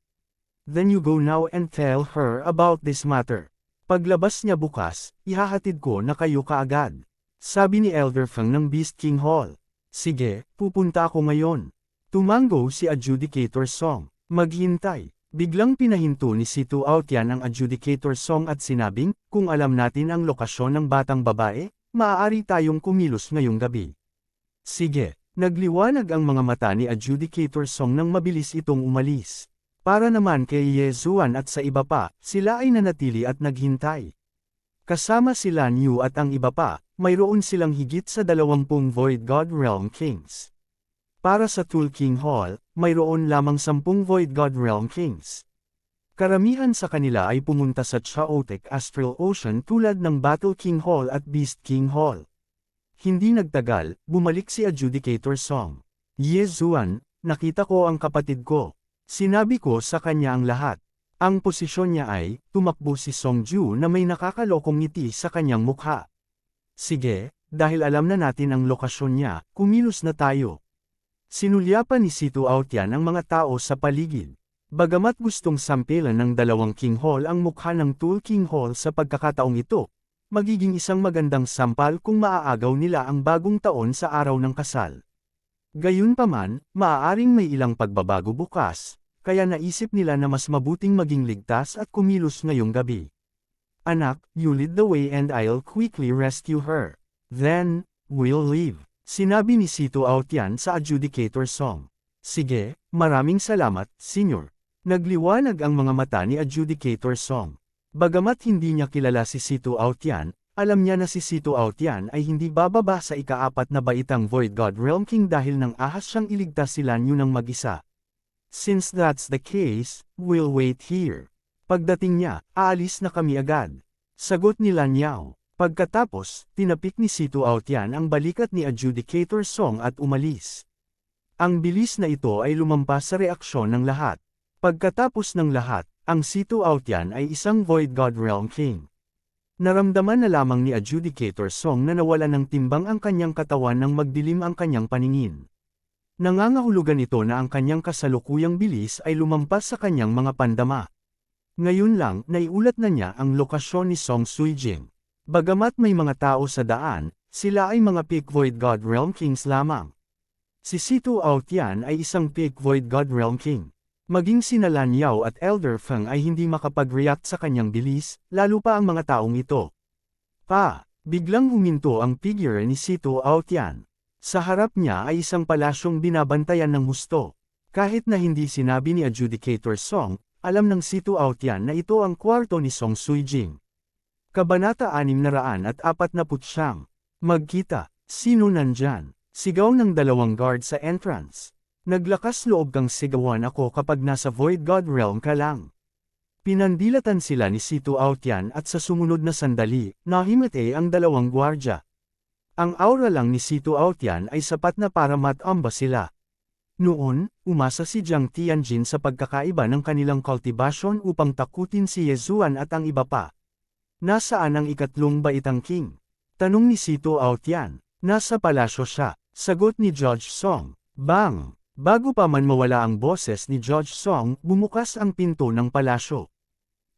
"Then you go now and tell her about this matter. Paglabas niya bukas, ihahatid ko na kayo kaagad," sabi ni Elder Feng ng Beast King Hall. "Sige, pupunta ako ngayon." Tumango si Adjudicator Song. "Maghintay." Biglang pinahinto ni Sito Aotian ang Adjudicator Song at sinabing, "Kung alam natin ang lokasyon ng batang babae, maaari tayong kumilos ngayong gabi." "Sige." Nagliwanag ang mga mata ni Adjudicator Song nang mabilis itong umalis. Para naman kay Ye Zuan at sa iba pa, sila ay nanatili at naghintay. Kasama si Lan Yu at ang iba pa, mayroon silang higit sa 20 Void God Realm Kings. Para sa Tool King Hall, mayroon lamang 10 Void God Realm Kings. Karamihan sa kanila ay pumunta sa Chaotic Astral Ocean tulad ng Battle King Hall at Beast King Hall. Hindi nagtagal, bumalik si Adjudicator Song. "Ye Zuan, nakita ko ang kapatid ko. Sinabi ko sa kanya ang lahat. Ang posisyon niya ay, tumakbo si Song Ju na may nakakalokong ngiti sa kanyang mukha." "Sige, dahil alam na natin ang lokasyon niya, kumilos na tayo." Sinulyapan ni Sito Aotian ang mga tao sa paligid. Bagamat gustong sampilan ng dalawang King Hall ang mukha ng Tool King Hall sa pagkakataong ito, magiging isang magandang sampal kung maaagaw nila ang bagong taon sa araw ng kasal. Gayunpaman, maaaring may ilang pagbabago bukas, kaya naisip nila na mas mabuting maging ligtas at kumilos ngayong gabi. Anak, you lead the way and I'll quickly rescue her. Then, we'll leave. Sinabi ni Sito Aotian sa adjudicator song. Sige, maraming salamat, senyor. Nagliwanag ang mga mata ni adjudicator song. Bagamat hindi niya kilala si Sito Aotian, alam niya na si Sito Aotian ay hindi bababa sa ika-4 na baitang Void God Realm King dahil nang ahas siyang iligtas sila niyo ng mag-isa. Since that's the case, we'll wait here. Pagdating niya, aalis na kami agad. Sagot ni Lan Yao. Pagkatapos, tinapik ni Sito Aotian ang balikat ni adjudicator song at umalis. Ang bilis na ito ay lumampas sa reaksyon ng lahat. Pagkatapos ng lahat, ang Sito Aotian ay isang Void God Realm King. Naramdaman na lamang ni adjudicator song na nawala ng timbang ang kanyang katawan nang magdilim ang kanyang paningin. Nangangahulugan ito na ang kanyang kasalukuyang bilis ay lumampas sa kanyang mga pandama. Ngayon lang, naiulat na niya ang lokasyon ni Song Suijing. Bagamat may mga tao sa daan, sila ay mga Peak Void God Realm Kings lamang. Si Sito Aotian ay isang Peak Void God Realm King. Maging sina Lan Yao at Elder Feng ay hindi makapag-react sa kanyang bilis, lalo pa ang mga taong ito. Biglang huminto ang figure ni Sito Aotian. Sa harap niya ay isang palasyong binabantayan ng husto. Kahit na hindi sinabi ni adjudicator song, alam ng Sito Aotian na ito ang kwarto ni Song Suijing. Kabanata 649. Magkita, sino nandyan? Sigaw ng dalawang guard sa entrance. Naglakas loob kang sigawan ako kapag nasa Void God Realm ka lang. Pinandilatan sila ni Sito Aotian at sa sumunod na sandali, nahimate ang dalawang gwardya. Ang aura lang ni Sito Aotian ay sapat na para matamba sila. Noon, umasa si Jiang Tianjin sa pagkakaiba ng kanilang cultivation upang takutin si Yezuan at ang iba pa. Nasaan ang ikatlong baitang king? Tanong ni Sito Aotian. Nasa palasyo siya, sagot ni Judge Song. Bang! Bago pa man mawala ang boses ni Judge Song, bumukas ang pinto ng palasyo.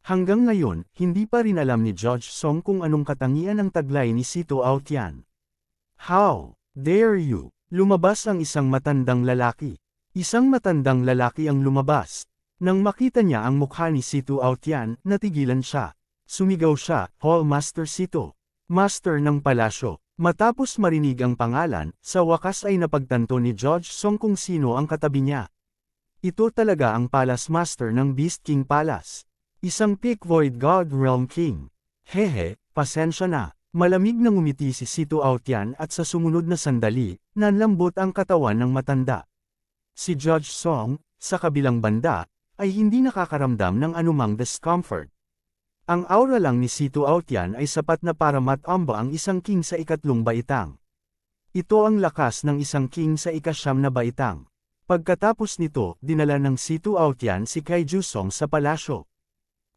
Hanggang ngayon, hindi pa rin alam ni Judge Song kung anong katangian ang taglay ni Sito Aotian. How dare you? Lumabas ang isang matandang lalaki. Isang matandang lalaki ang lumabas. Nang makita niya ang mukha ni Sito Aotian, natigilan siya. Sumigaw siya, Hall Master Sito. Master ng palasyo. Matapos marinig ang pangalan, sa wakas ay napagtanto ni Judge Song kung sino ang katabi niya. Ito talaga ang Palace Master ng Beast King Palace. Isang Peak Void God Realm King. Hehe, pasensya na. Malamig na ngumiti si Sito Aotian at sa sumunod na sandali, nanlambot ang katawan ng matanda. Si Judge Song, sa kabilang banda, ay hindi nakakaramdam ng anumang discomfort. Ang aura lang ni Sito Aotian ay sapat na para matamba ang isang king sa ikatlong baitang. Ito ang lakas ng isang king sa ikasyam na baitang. Pagkatapos nito, dinala ng Sito Aotian si Kaiju Song sa palasyo.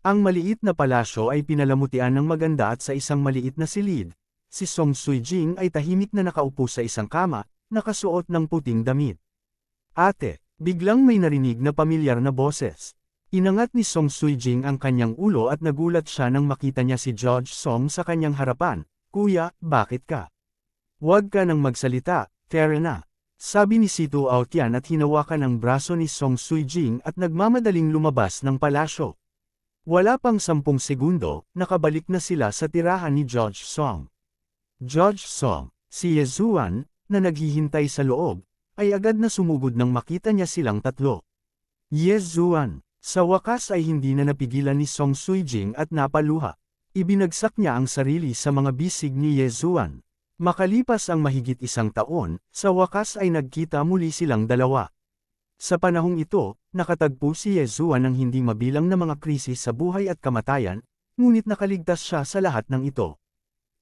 Ang maliit na palasyo ay pinalamutian ng maganda at sa isang maliit na silid, si Song Suijing ay tahimik na nakaupo sa isang kama, nakasuot ng puting damit. Ate, biglang may narinig na pamilyar na boses. Inangat ni Song Suijing ang kanyang ulo at nagulat siya nang makita niya si Judge Song sa kanyang harapan. Kuya, bakit ka? Huwag ka nang magsalita, tara na. Sabi ni Sito Aotian at hinawakan ang braso ni Song Suijing at nagmamadaling lumabas ng palasyo. Wala pang 10 segundo, nakabalik na sila sa tirahan ni Judge Song. Judge Song, si Yezuan, na naghihintay sa loob, ay agad na sumugod nang makita niya silang tatlo. Yezuan, sa wakas ay hindi na napigilan ni Song Suijing at napaluha. Ibinagsak niya ang sarili sa mga bisig ni Yezuan. Makalipas ang mahigit 1 taon, sa wakas ay nagkita muli silang dalawa. Sa panahong ito, nakatagpo si Yezuan ng hindi mabilang na mga krisis sa buhay at kamatayan, ngunit nakaligtas siya sa lahat ng ito.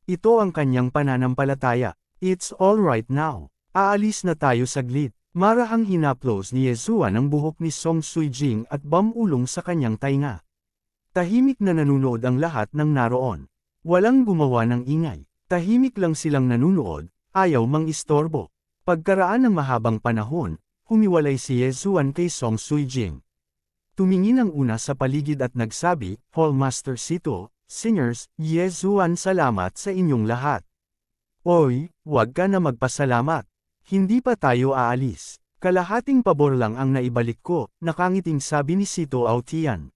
Ito ang kanyang pananampalataya. It's all right now. Aalis na tayo saglit. Marahang hinaplos ni Yezuan ang buhok ni Song Suijing at bamulong sa kanyang tainga. Tahimik na nanunood ang lahat ng naroon. Walang gumawa ng ingay. Tahimik lang silang nanunood, ayaw mang istorbo. Pagkaraan ng mahabang panahon, humiwalay si Yezuan kay Song Suijing. Tumingin ang una sa paligid at nagsabi, Hallmaster Sito, Singers, Yezuan salamat sa inyong lahat. Oy, wag ka na magpasalamat. Hindi pa tayo aalis. Kalahating pabor lang ang naibalik ko, nakangiting sabi ni Sito Aotian.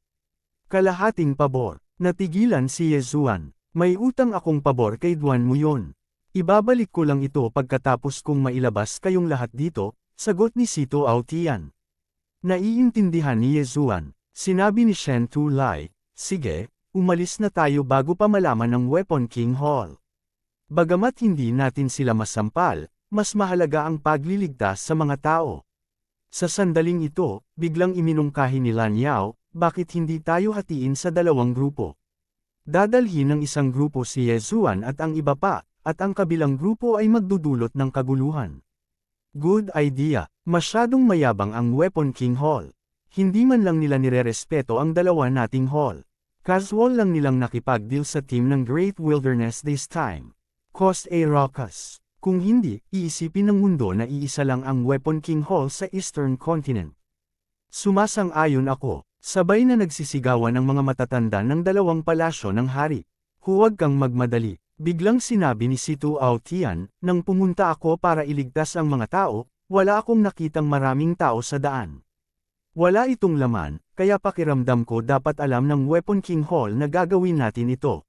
Kalahating pabor. Natigilan si Yezuan. May utang akong pabor kay Duan mo yun. Ibabalik ko lang ito pagkatapos kong mailabas kayong lahat dito, sagot ni Sito Aotian. Naiintindihan ni Yezuan. Sinabi ni Shen Tulai, sige, umalis na tayo bago pa malaman ng Weapon King Hall. Bagamat hindi natin sila masampal, mas mahalaga ang pagliligtas sa mga tao. Sa sandaling ito, biglang iminungkahi ni Lan Yao, bakit hindi tayo hatiin sa dalawang grupo? Dadalhin ng isang grupo si Yezuan at ang iba pa, at ang kabilang grupo ay magdudulot ng kaguluhan. Good idea, masyadong mayabang ang Weapon King Hall. Hindi man lang nila nirerespeto ang dalawa nating hall. Casual lang nilang nakipag-deal sa team ng Great Wilderness this time. Cause a ruckus. Kung hindi, iisipin ng mundo na iisa lang ang Weapon King Hall sa Eastern Continent. Sumasang-ayon ako, sabay na nagsisigawan ng mga matatanda ng dalawang palasyo ng hari. Huwag kang magmadali, biglang sinabi ni Sito Aotian, nang pumunta ako para iligtas ang mga tao, wala akong nakitang maraming tao sa daan. Wala itong laman, kaya pakiramdam ko dapat alam ng Weapon King Hall na gagawin natin ito.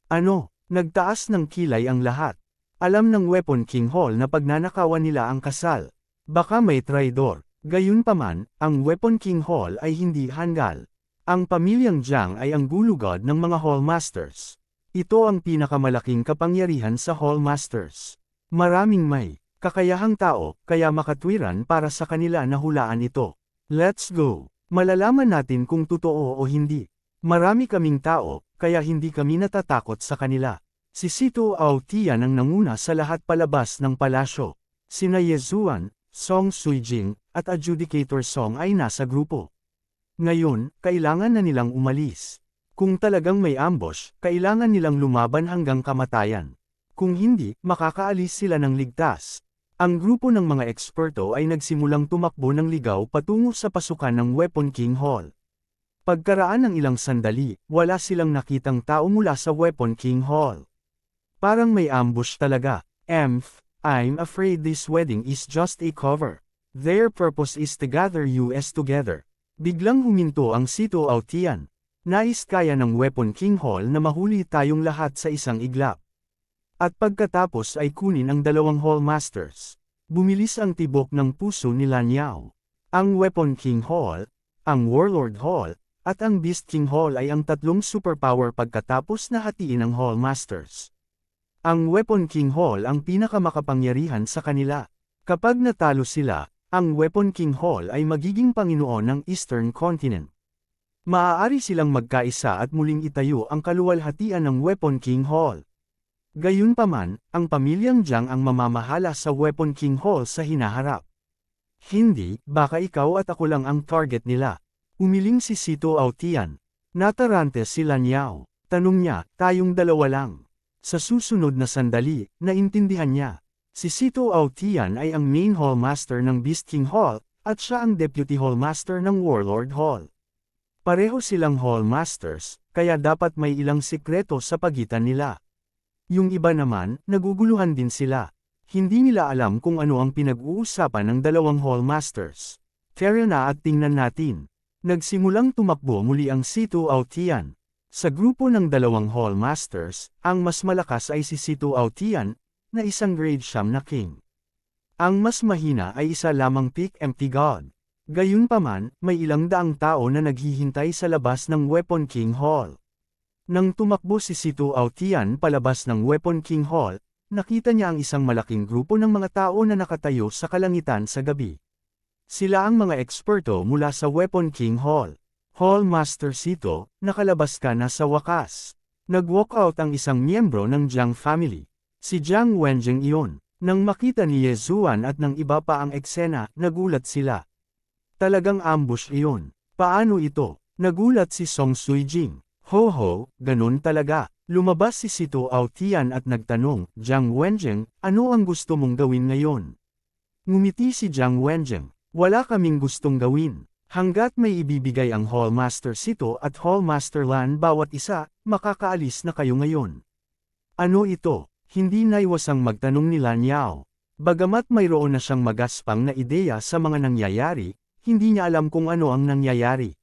Ano, nagtaas ng kilay ang lahat. Alam ng Weapon King Hall na pagnanakawan nila ang kasal. Baka may traidor. Gayunpaman, ang Weapon King Hall ay hindi hanggal. Ang pamilyang Jiang ay ang gulugod ng mga Hallmasters. Ito ang pinakamalaking kapangyarihan sa Hallmasters. Maraming may kakayahang tao, kaya makatwiran para sa kanila na hulaan ito. Let's go! Malalaman natin kung totoo o hindi. Marami kaming tao, kaya hindi kami natatakot sa kanila. Si Sito Aotian ang nanguna sa lahat palabas ng palasyo. Sina Yezuan, Song Suijing, at Adjudicator Song ay nasa grupo. Ngayon, kailangan na nilang umalis. Kung talagang may ambush, kailangan nilang lumaban hanggang kamatayan. Kung hindi, makakaalis sila ng ligtas. Ang grupo ng mga eksperto ay nagsimulang tumakbo ng ligaw patungo sa pasukan ng Weapon King Hall. Pagkaraan ng ilang sandali, wala silang nakitang tao mula sa Weapon King Hall. Parang may ambush talaga. I'm afraid this wedding is just a cover. Their purpose is to gather us together. Biglang huminto ang Sito Aotian. Nais kaya ng Weapon King Hall na mahuli tayong lahat sa isang iglap. At pagkatapos ay kunin ang dalawang Hallmasters. Bumilis ang tibok ng puso ni Lan Yao. Ang Weapon King Hall, ang Warlord Hall, at ang Beast King Hall ay ang tatlong superpower pagkatapos na hatiin ang Hallmasters. Ang Weapon King Hall ang pinakamakapangyarihan sa kanila. Kapag natalo sila, ang Weapon King Hall ay magiging Panginoon ng Eastern Continent. Maaari silang magkaisa at muling itayo ang kaluwalhatian ng Weapon King Hall. Gayunpaman, ang pamilyang Jiang ang mamamahala sa Weapon King Hall sa hinaharap. Hindi, baka ikaw at ako lang ang target nila. Umiling si Sito Aotian. Natarante si Lan Yao. Tanong niya, tayong dalawa lang. Sa susunod na sandali, naintindihan niya. Si Sito Aotian ay ang main Hallmaster ng Beast King Hall, at siya ang Deputy Hallmaster ng Warlord Hall. Pareho silang Hallmasters, kaya dapat may ilang sikreto sa pagitan nila. Yung iba naman, naguguluhan din sila. Hindi nila alam kung ano ang pinag-uusapan ng dalawang Hallmasters. Tara na at tingnan natin. Nagsimulang tumakbo muli ang Sito Aotian. Sa grupo ng dalawang Hallmasters, ang mas malakas ay si Sito Aotian, na isang grade 9 na king. Ang mas mahina ay isa lamang Pick Empty God. Gayunpaman, may ilang daang tao na naghihintay sa labas ng Weapon King Hall. Nang tumakbo si Sito Aotian palabas ng Weapon King Hall, nakita niya ang isang malaking grupo ng mga tao na nakatayo sa kalangitan sa gabi. Sila ang mga eksperto mula sa Weapon King Hall. Hallmaster Sito, nakalabas ka na sa wakas. Nag-walk out ang isang miyembro ng Jiang family. Si Jiang Wenjing iyon. Nang makita ni Yezuan at ng iba pa ang eksena, nagulat sila. Talagang ambush iyon. Paano ito? Nagulat si Song Suijing. Ho, ganun talaga. Lumabas si Sito Aotian at nagtanong, Jiang Wenjing, ano ang gusto mong gawin ngayon? Ngumiti si Jiang Wenjing. Wala kaming gustong gawin. Hanggat may ibibigay ang Hallmaster Sito at Hallmaster Lan bawat isa, makakaalis na kayo ngayon. Ano ito? Hindi naiwasang magtanong ni Lan Yao. Bagamat mayroon na siyang magaspang na ideya sa mga nangyayari, hindi niya alam kung ano ang nangyayari.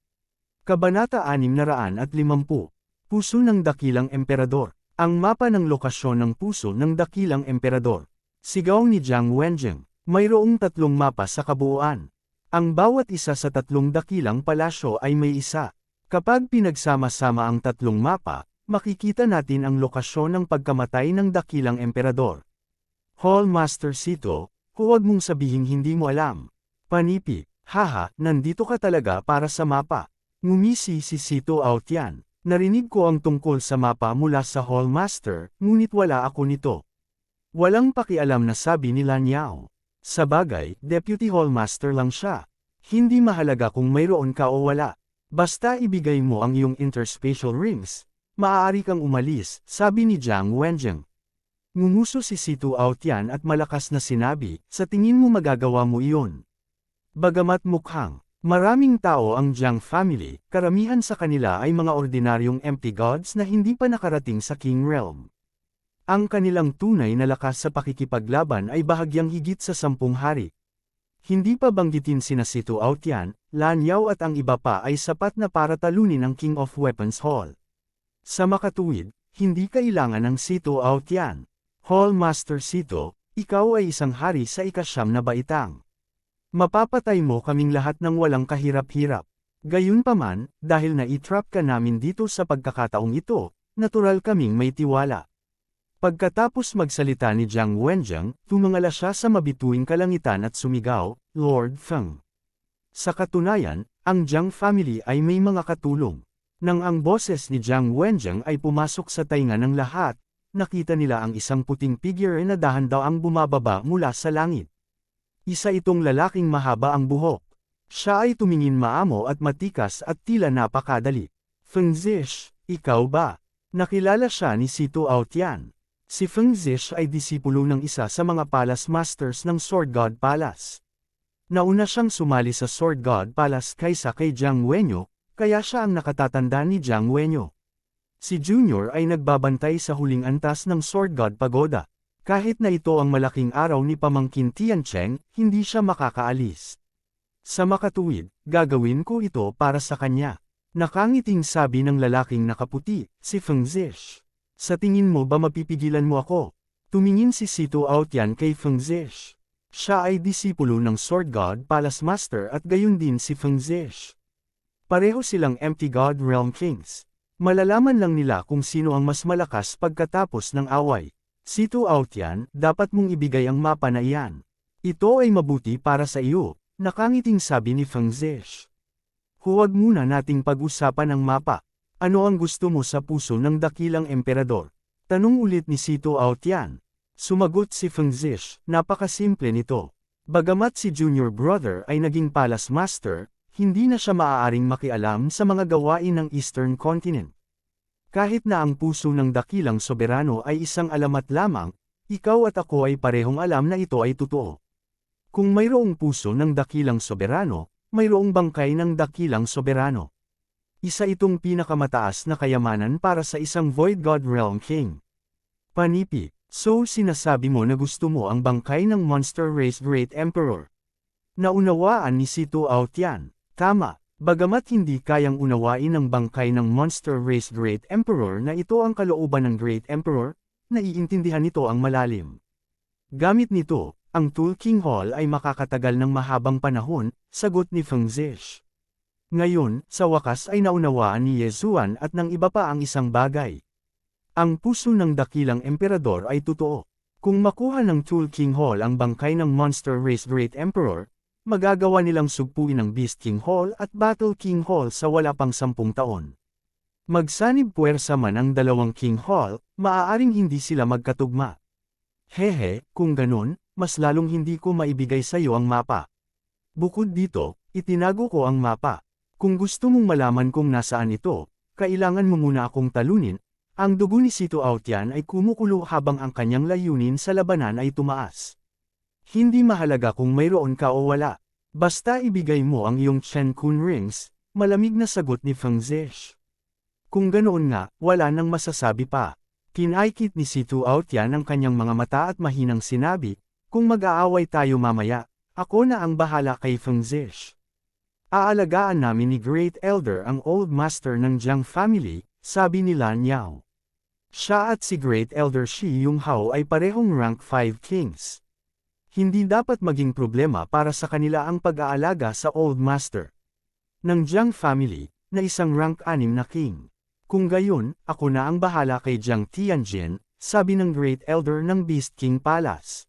Kabanata 650. Puso ng Dakilang Emperador. Ang mapa ng lokasyon ng puso ng Dakilang Emperador. Sigaw ni Jiang Wenjing. Mayroong 3 mapa sa kabuuan. Ang bawat isa sa 3 dakilang palasyo ay may isa. Kapag pinagsama-sama ang 3 mapa, makikita natin ang lokasyon ng pagkamatay ng Dakilang Emperador. Hallmaster Sito, huwag mong sabihing hindi mo alam. Panipi, haha, nandito ka talaga para sa mapa. Ngumisi si Sito Aotian. Narinig ko ang tungkol sa mapa mula sa Hallmaster, ngunit wala ako nito. Walang pakialam na sabi ni Lan Yao. Sabagay, Deputy Hallmaster lang siya. Hindi mahalaga kung mayroon ka o wala. Basta ibigay mo ang iyong interspatial rings, maaari kang umalis, sabi ni Jiang Wenjing. Ngumuso si Sito Aotian at malakas na sinabi, sa tingin mo magagawa mo iyon. Bagamat mukhang maraming tao ang Jiang family, karamihan sa kanila ay mga ordinaryong empty gods na hindi pa nakarating sa King Realm. Ang kanilang tunay na lakas sa pakikipaglaban ay bahagyang higit sa 10 hari. Hindi pa banggitin sina Sito Aotian, Lan Yao at ang iba pa ay sapat na para talunin ang King of Weapons Hall. Sa makatuwid, hindi kailangan ng Sito Aotian. Hallmaster Sito, ikaw ay isang hari sa ika-9 na baitang. Mapapatay mo kaming lahat ng walang kahirap-hirap. Gayunpaman, dahil na-trap ka namin dito sa pagkakataong ito, natural kaming may tiwala. Pagkatapos magsalita ni Jiang Wenjing, tumangala siya sa mabituing kalangitan at sumigaw, Lord Feng. Sa katunayan, ang Jiang family ay may mga katulong. Nang ang boses ni Jiang Wenjing ay pumasok sa tainga ng lahat, nakita nila ang isang puting figure na dahan-daw ang bumababa mula sa langit. Isa itong lalaking mahaba ang buhok. Siya ay tumingin maamo at matikas at tila napakadali. Feng Zish, ikaw ba? Nakilala siya ni Sito Aotian. Si Feng Zish ay disipulo ng isa sa mga Palace Masters ng Sword God Palace. Nauna siyang sumali sa Sword God Palace kaysa kay Jiang Wenyo, kaya siya ang nakatatanda ni Jiang Wenyo. Si Junior ay nagbabantay sa huling antas ng Sword God Pagoda. Kahit na ito ang malaking araw ni Pamangkin Tiancheng, hindi siya makakaalis. Sa makatuwid, gagawin ko ito para sa kanya. Nakangiting sabi ng lalaking nakaputi, si Feng Zish. Sa tingin mo ba mapipigilan mo ako? Tumingin si Sito Aotian kay Feng Zish. Siya ay disipulo ng Sword God Palace Master at gayon din si Feng Zish. Pareho silang Empty God Realm Kings. Malalaman lang nila kung sino ang mas malakas pagkatapos ng away. Sito Aotian, dapat mong ibigay ang mapa na iyan. Ito ay mabuti para sa iyo, nakangiting sabi ni Feng Zish. Huwag muna nating pag-usapan ang mapa. Ano ang gusto mo sa puso ng Dakilang Emperador? Tanong ulit ni Sito Aotian. Sumagot si Feng Zish, napakasimple nito. Bagamat si Junior Brother ay naging Palace Master, hindi na siya maaaring makialam sa mga gawain ng Eastern Continent. Kahit na ang puso ng Dakilang Soberano ay isang alamat lamang, ikaw at ako ay parehong alam na ito ay totoo. Kung mayroong puso ng Dakilang Soberano, mayroong bangkay ng Dakilang Soberano. Isa itong pinakamataas na kayamanan para sa isang Void God Realm King. Panipi, so sinasabi mo na gusto mo ang bangkay ng Monster Race Great Emperor. Naunawaan ni Sito Aotian. Tama, bagamat hindi kayang unawain ng bangkay ng Monster Race Great Emperor na ito ang kalooban ng Great Emperor, naiintindihan nito ang malalim. Gamit nito, ang Tool King Hall ay makakatagal ng mahabang panahon, sagot ni Feng Zish. Ngayon, sa wakas ay naunawaan ni Yezuan at ng iba pa ang isang bagay. Ang puso ng Dakilang Emperador ay totoo. Kung makuha ng Tool King Hall ang bangkay ng Monster Race Great Emperor, magagawa nilang sugpuin ang Beast King Hall at Battle King Hall sa wala pang 10 taon. Magsanib puwersa man ang dalawang King Hall, maaaring hindi sila magkatugma. Hehe, kung ganun, mas lalong hindi ko maibigay sa iyo ang mapa. Bukod dito, itinago ko ang mapa. Kung gusto mong malaman kung nasaan ito, kailangan mo muna akong talunin. Ang dugo ni Sito Aotian ay kumukulo habang ang kanyang layunin sa labanan ay tumaas. Hindi mahalaga kung mayroon ka o wala. Basta ibigay mo ang iyong Chen Kun rings, malamig na sagot ni Feng Zish. Kung ganoon nga, wala nang masasabi pa. Kinaikit ni Si Tu Aotian ang kanyang mga mata at mahinang sinabi, kung mag-aaway tayo mamaya, ako na ang bahala kay Feng Zish. Aalagaan namin ni Great Elder ang Old Master ng Jiang family, sabi ni Lan Yao. Siya at si Great Elder Shi Yunghao ay parehong rank 5 kings. Hindi dapat maging problema para sa kanila ang pag-aalaga sa Old Master ng Jiang family, na isang rank 6 na king. Kung gayon, ako na ang bahala kay Jiang Tianjin, sabi ng Great Elder ng Beast King Palace.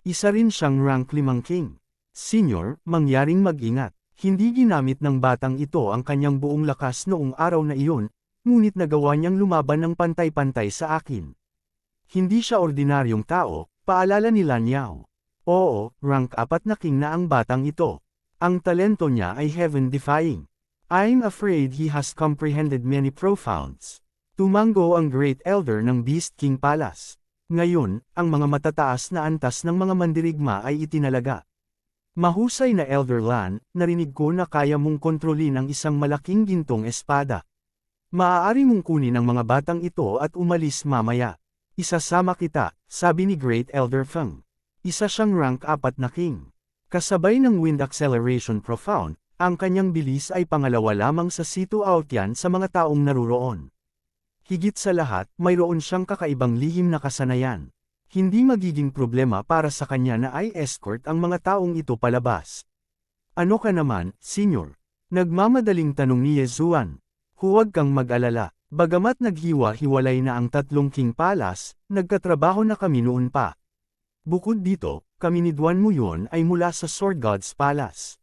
Isa rin siyang rank 5 king. Senior, mangyaring mag-ingat. Hindi ginamit ng batang ito ang kanyang buong lakas noong araw na iyon, ngunit nagawa niyang lumaban ng pantay-pantay sa akin. Hindi siya ordinaryong tao, paalala ni Lan Yao. Oo, rank 4 na king na ang batang ito. Ang talento niya ay heaven-defying. I'm afraid he has comprehended many profounds. Tumango ang Great Elder ng Beast King Palace. Ngayon, ang mga matataas na antas ng mga mandirigma ay itinalaga. Mahusay na Elder Lan, narinig ko na kaya mong kontrolin ang isang malaking gintong espada. Maaari mong kunin ang mga batang ito at umalis mamaya. Isasama kita, sabi ni Great Elder Feng. Isa siyang rank 4 na king. Kasabay ng Wind Acceleration Profound, ang kanyang bilis ay pangalawa lamang sa Si Tu Aotian sa mga taong naruroon. Higit sa lahat, mayroon siyang kakaibang lihim na kasanayan. Hindi magiging problema para sa kanya na ay escort ang mga taong ito palabas. Ano ka naman, Senior? Nagmamadaling tanong ni Yezuan. Huwag kang mag-alala. Bagamat naghiwa-hiwalay na ang 3 King Palace, nagkatrabaho na kami noon pa. Bukod dito, kami ni Duan Muyon ay mula sa Sword God's Palace.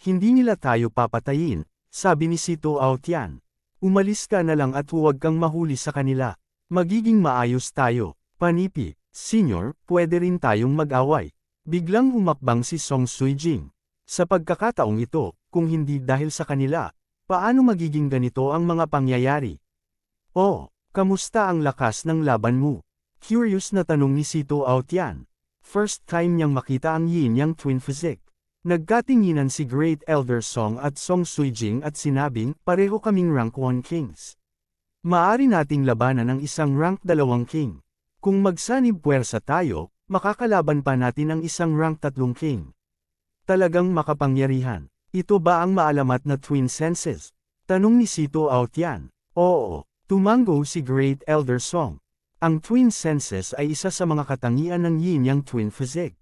Hindi nila tayo papatayin, sabi ni Si Tu Aotian. Umalis ka na lang at huwag kang mahuli sa kanila. Magiging maayos tayo. Panipi, Senior, pwede rin tayong mag-away. Biglang humakbang si Song Suijing. Sa pagkakataong ito, kung hindi dahil sa kanila, paano magiging ganito ang mga pangyayari? Oh, kamusta ang lakas ng laban mo? Curious na tanong ni Si Tu Aotian. First time niyang makita ang yin-yang twin physique. Nagkatinginan si Great Elder Song at Song Suijing at sinabing, pareho kaming rank 1 kings. Maari nating labanan ang isang rank 2 king. Kung magsanib puwersa tayo, makakalaban pa natin ang isang rank 3 king. Talagang makapangyarihan. Ito ba ang maalamat na twin senses? Tanong ni Si Tu Aotian. Oo, tumango si Great Elder Song. Ang twin senses ay isa sa mga katangian ng yin-yang twin physique.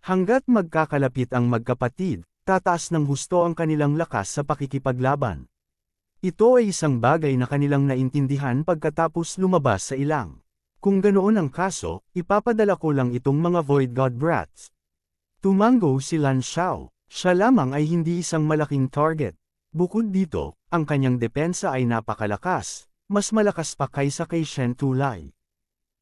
Hanggat magkakalapit ang magkapatid, tataas ng husto ang kanilang lakas sa pakikipaglaban. Ito ay isang bagay na kanilang naintindihan pagkatapos lumabas sa ilang. Kung ganoon ang kaso, ipapadala ko lang itong mga Void God Brats. Tumango si Lan Xiao. Siya lamang ay hindi isang malaking target. Bukod dito, ang kanyang depensa ay napakalakas. Mas malakas pa kaysa kay Shen Tulai.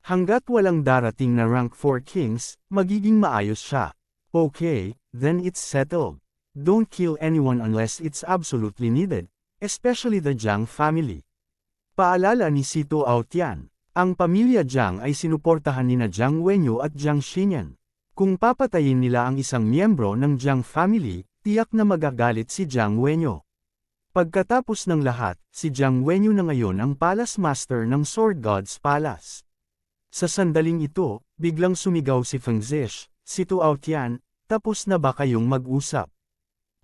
Hanggat walang darating na rank 4 kings, magiging maayos siya. Okay, then it's settled. Don't kill anyone unless it's absolutely needed, especially the Jiang family. Paalala ni Si Tu Aotian, ang pamilya Jiang ay sinuportahan nina Jiang Wenyu at Jiang Xinyan. Kung papatayin nila ang isang miyembro ng Jiang family, tiyak na magagalit si Jiang Wenyu. Pagkatapos ng lahat, si Jiang Wenyu na ngayon ang Palace Master ng Sword God's Palace. Sa sandaling ito, biglang sumigaw si Feng Zish, Si Tu Aotian, tapos na ba kayong mag-usap?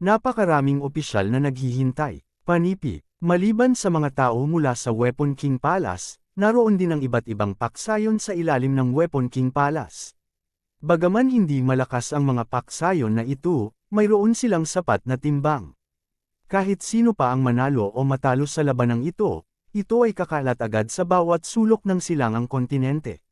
Napakaraming opisyal na naghihintay. Panipi, maliban sa mga tao mula sa Weapon King Palace, naroon din ang iba't ibang paksayon sa ilalim ng Weapon King Palace. Bagaman hindi malakas ang mga paksayon na ito, mayroon silang sapat na timbang. Kahit sino pa ang manalo o matalo sa labanang ito ay kakalat agad sa bawat sulok ng silangang kontinente.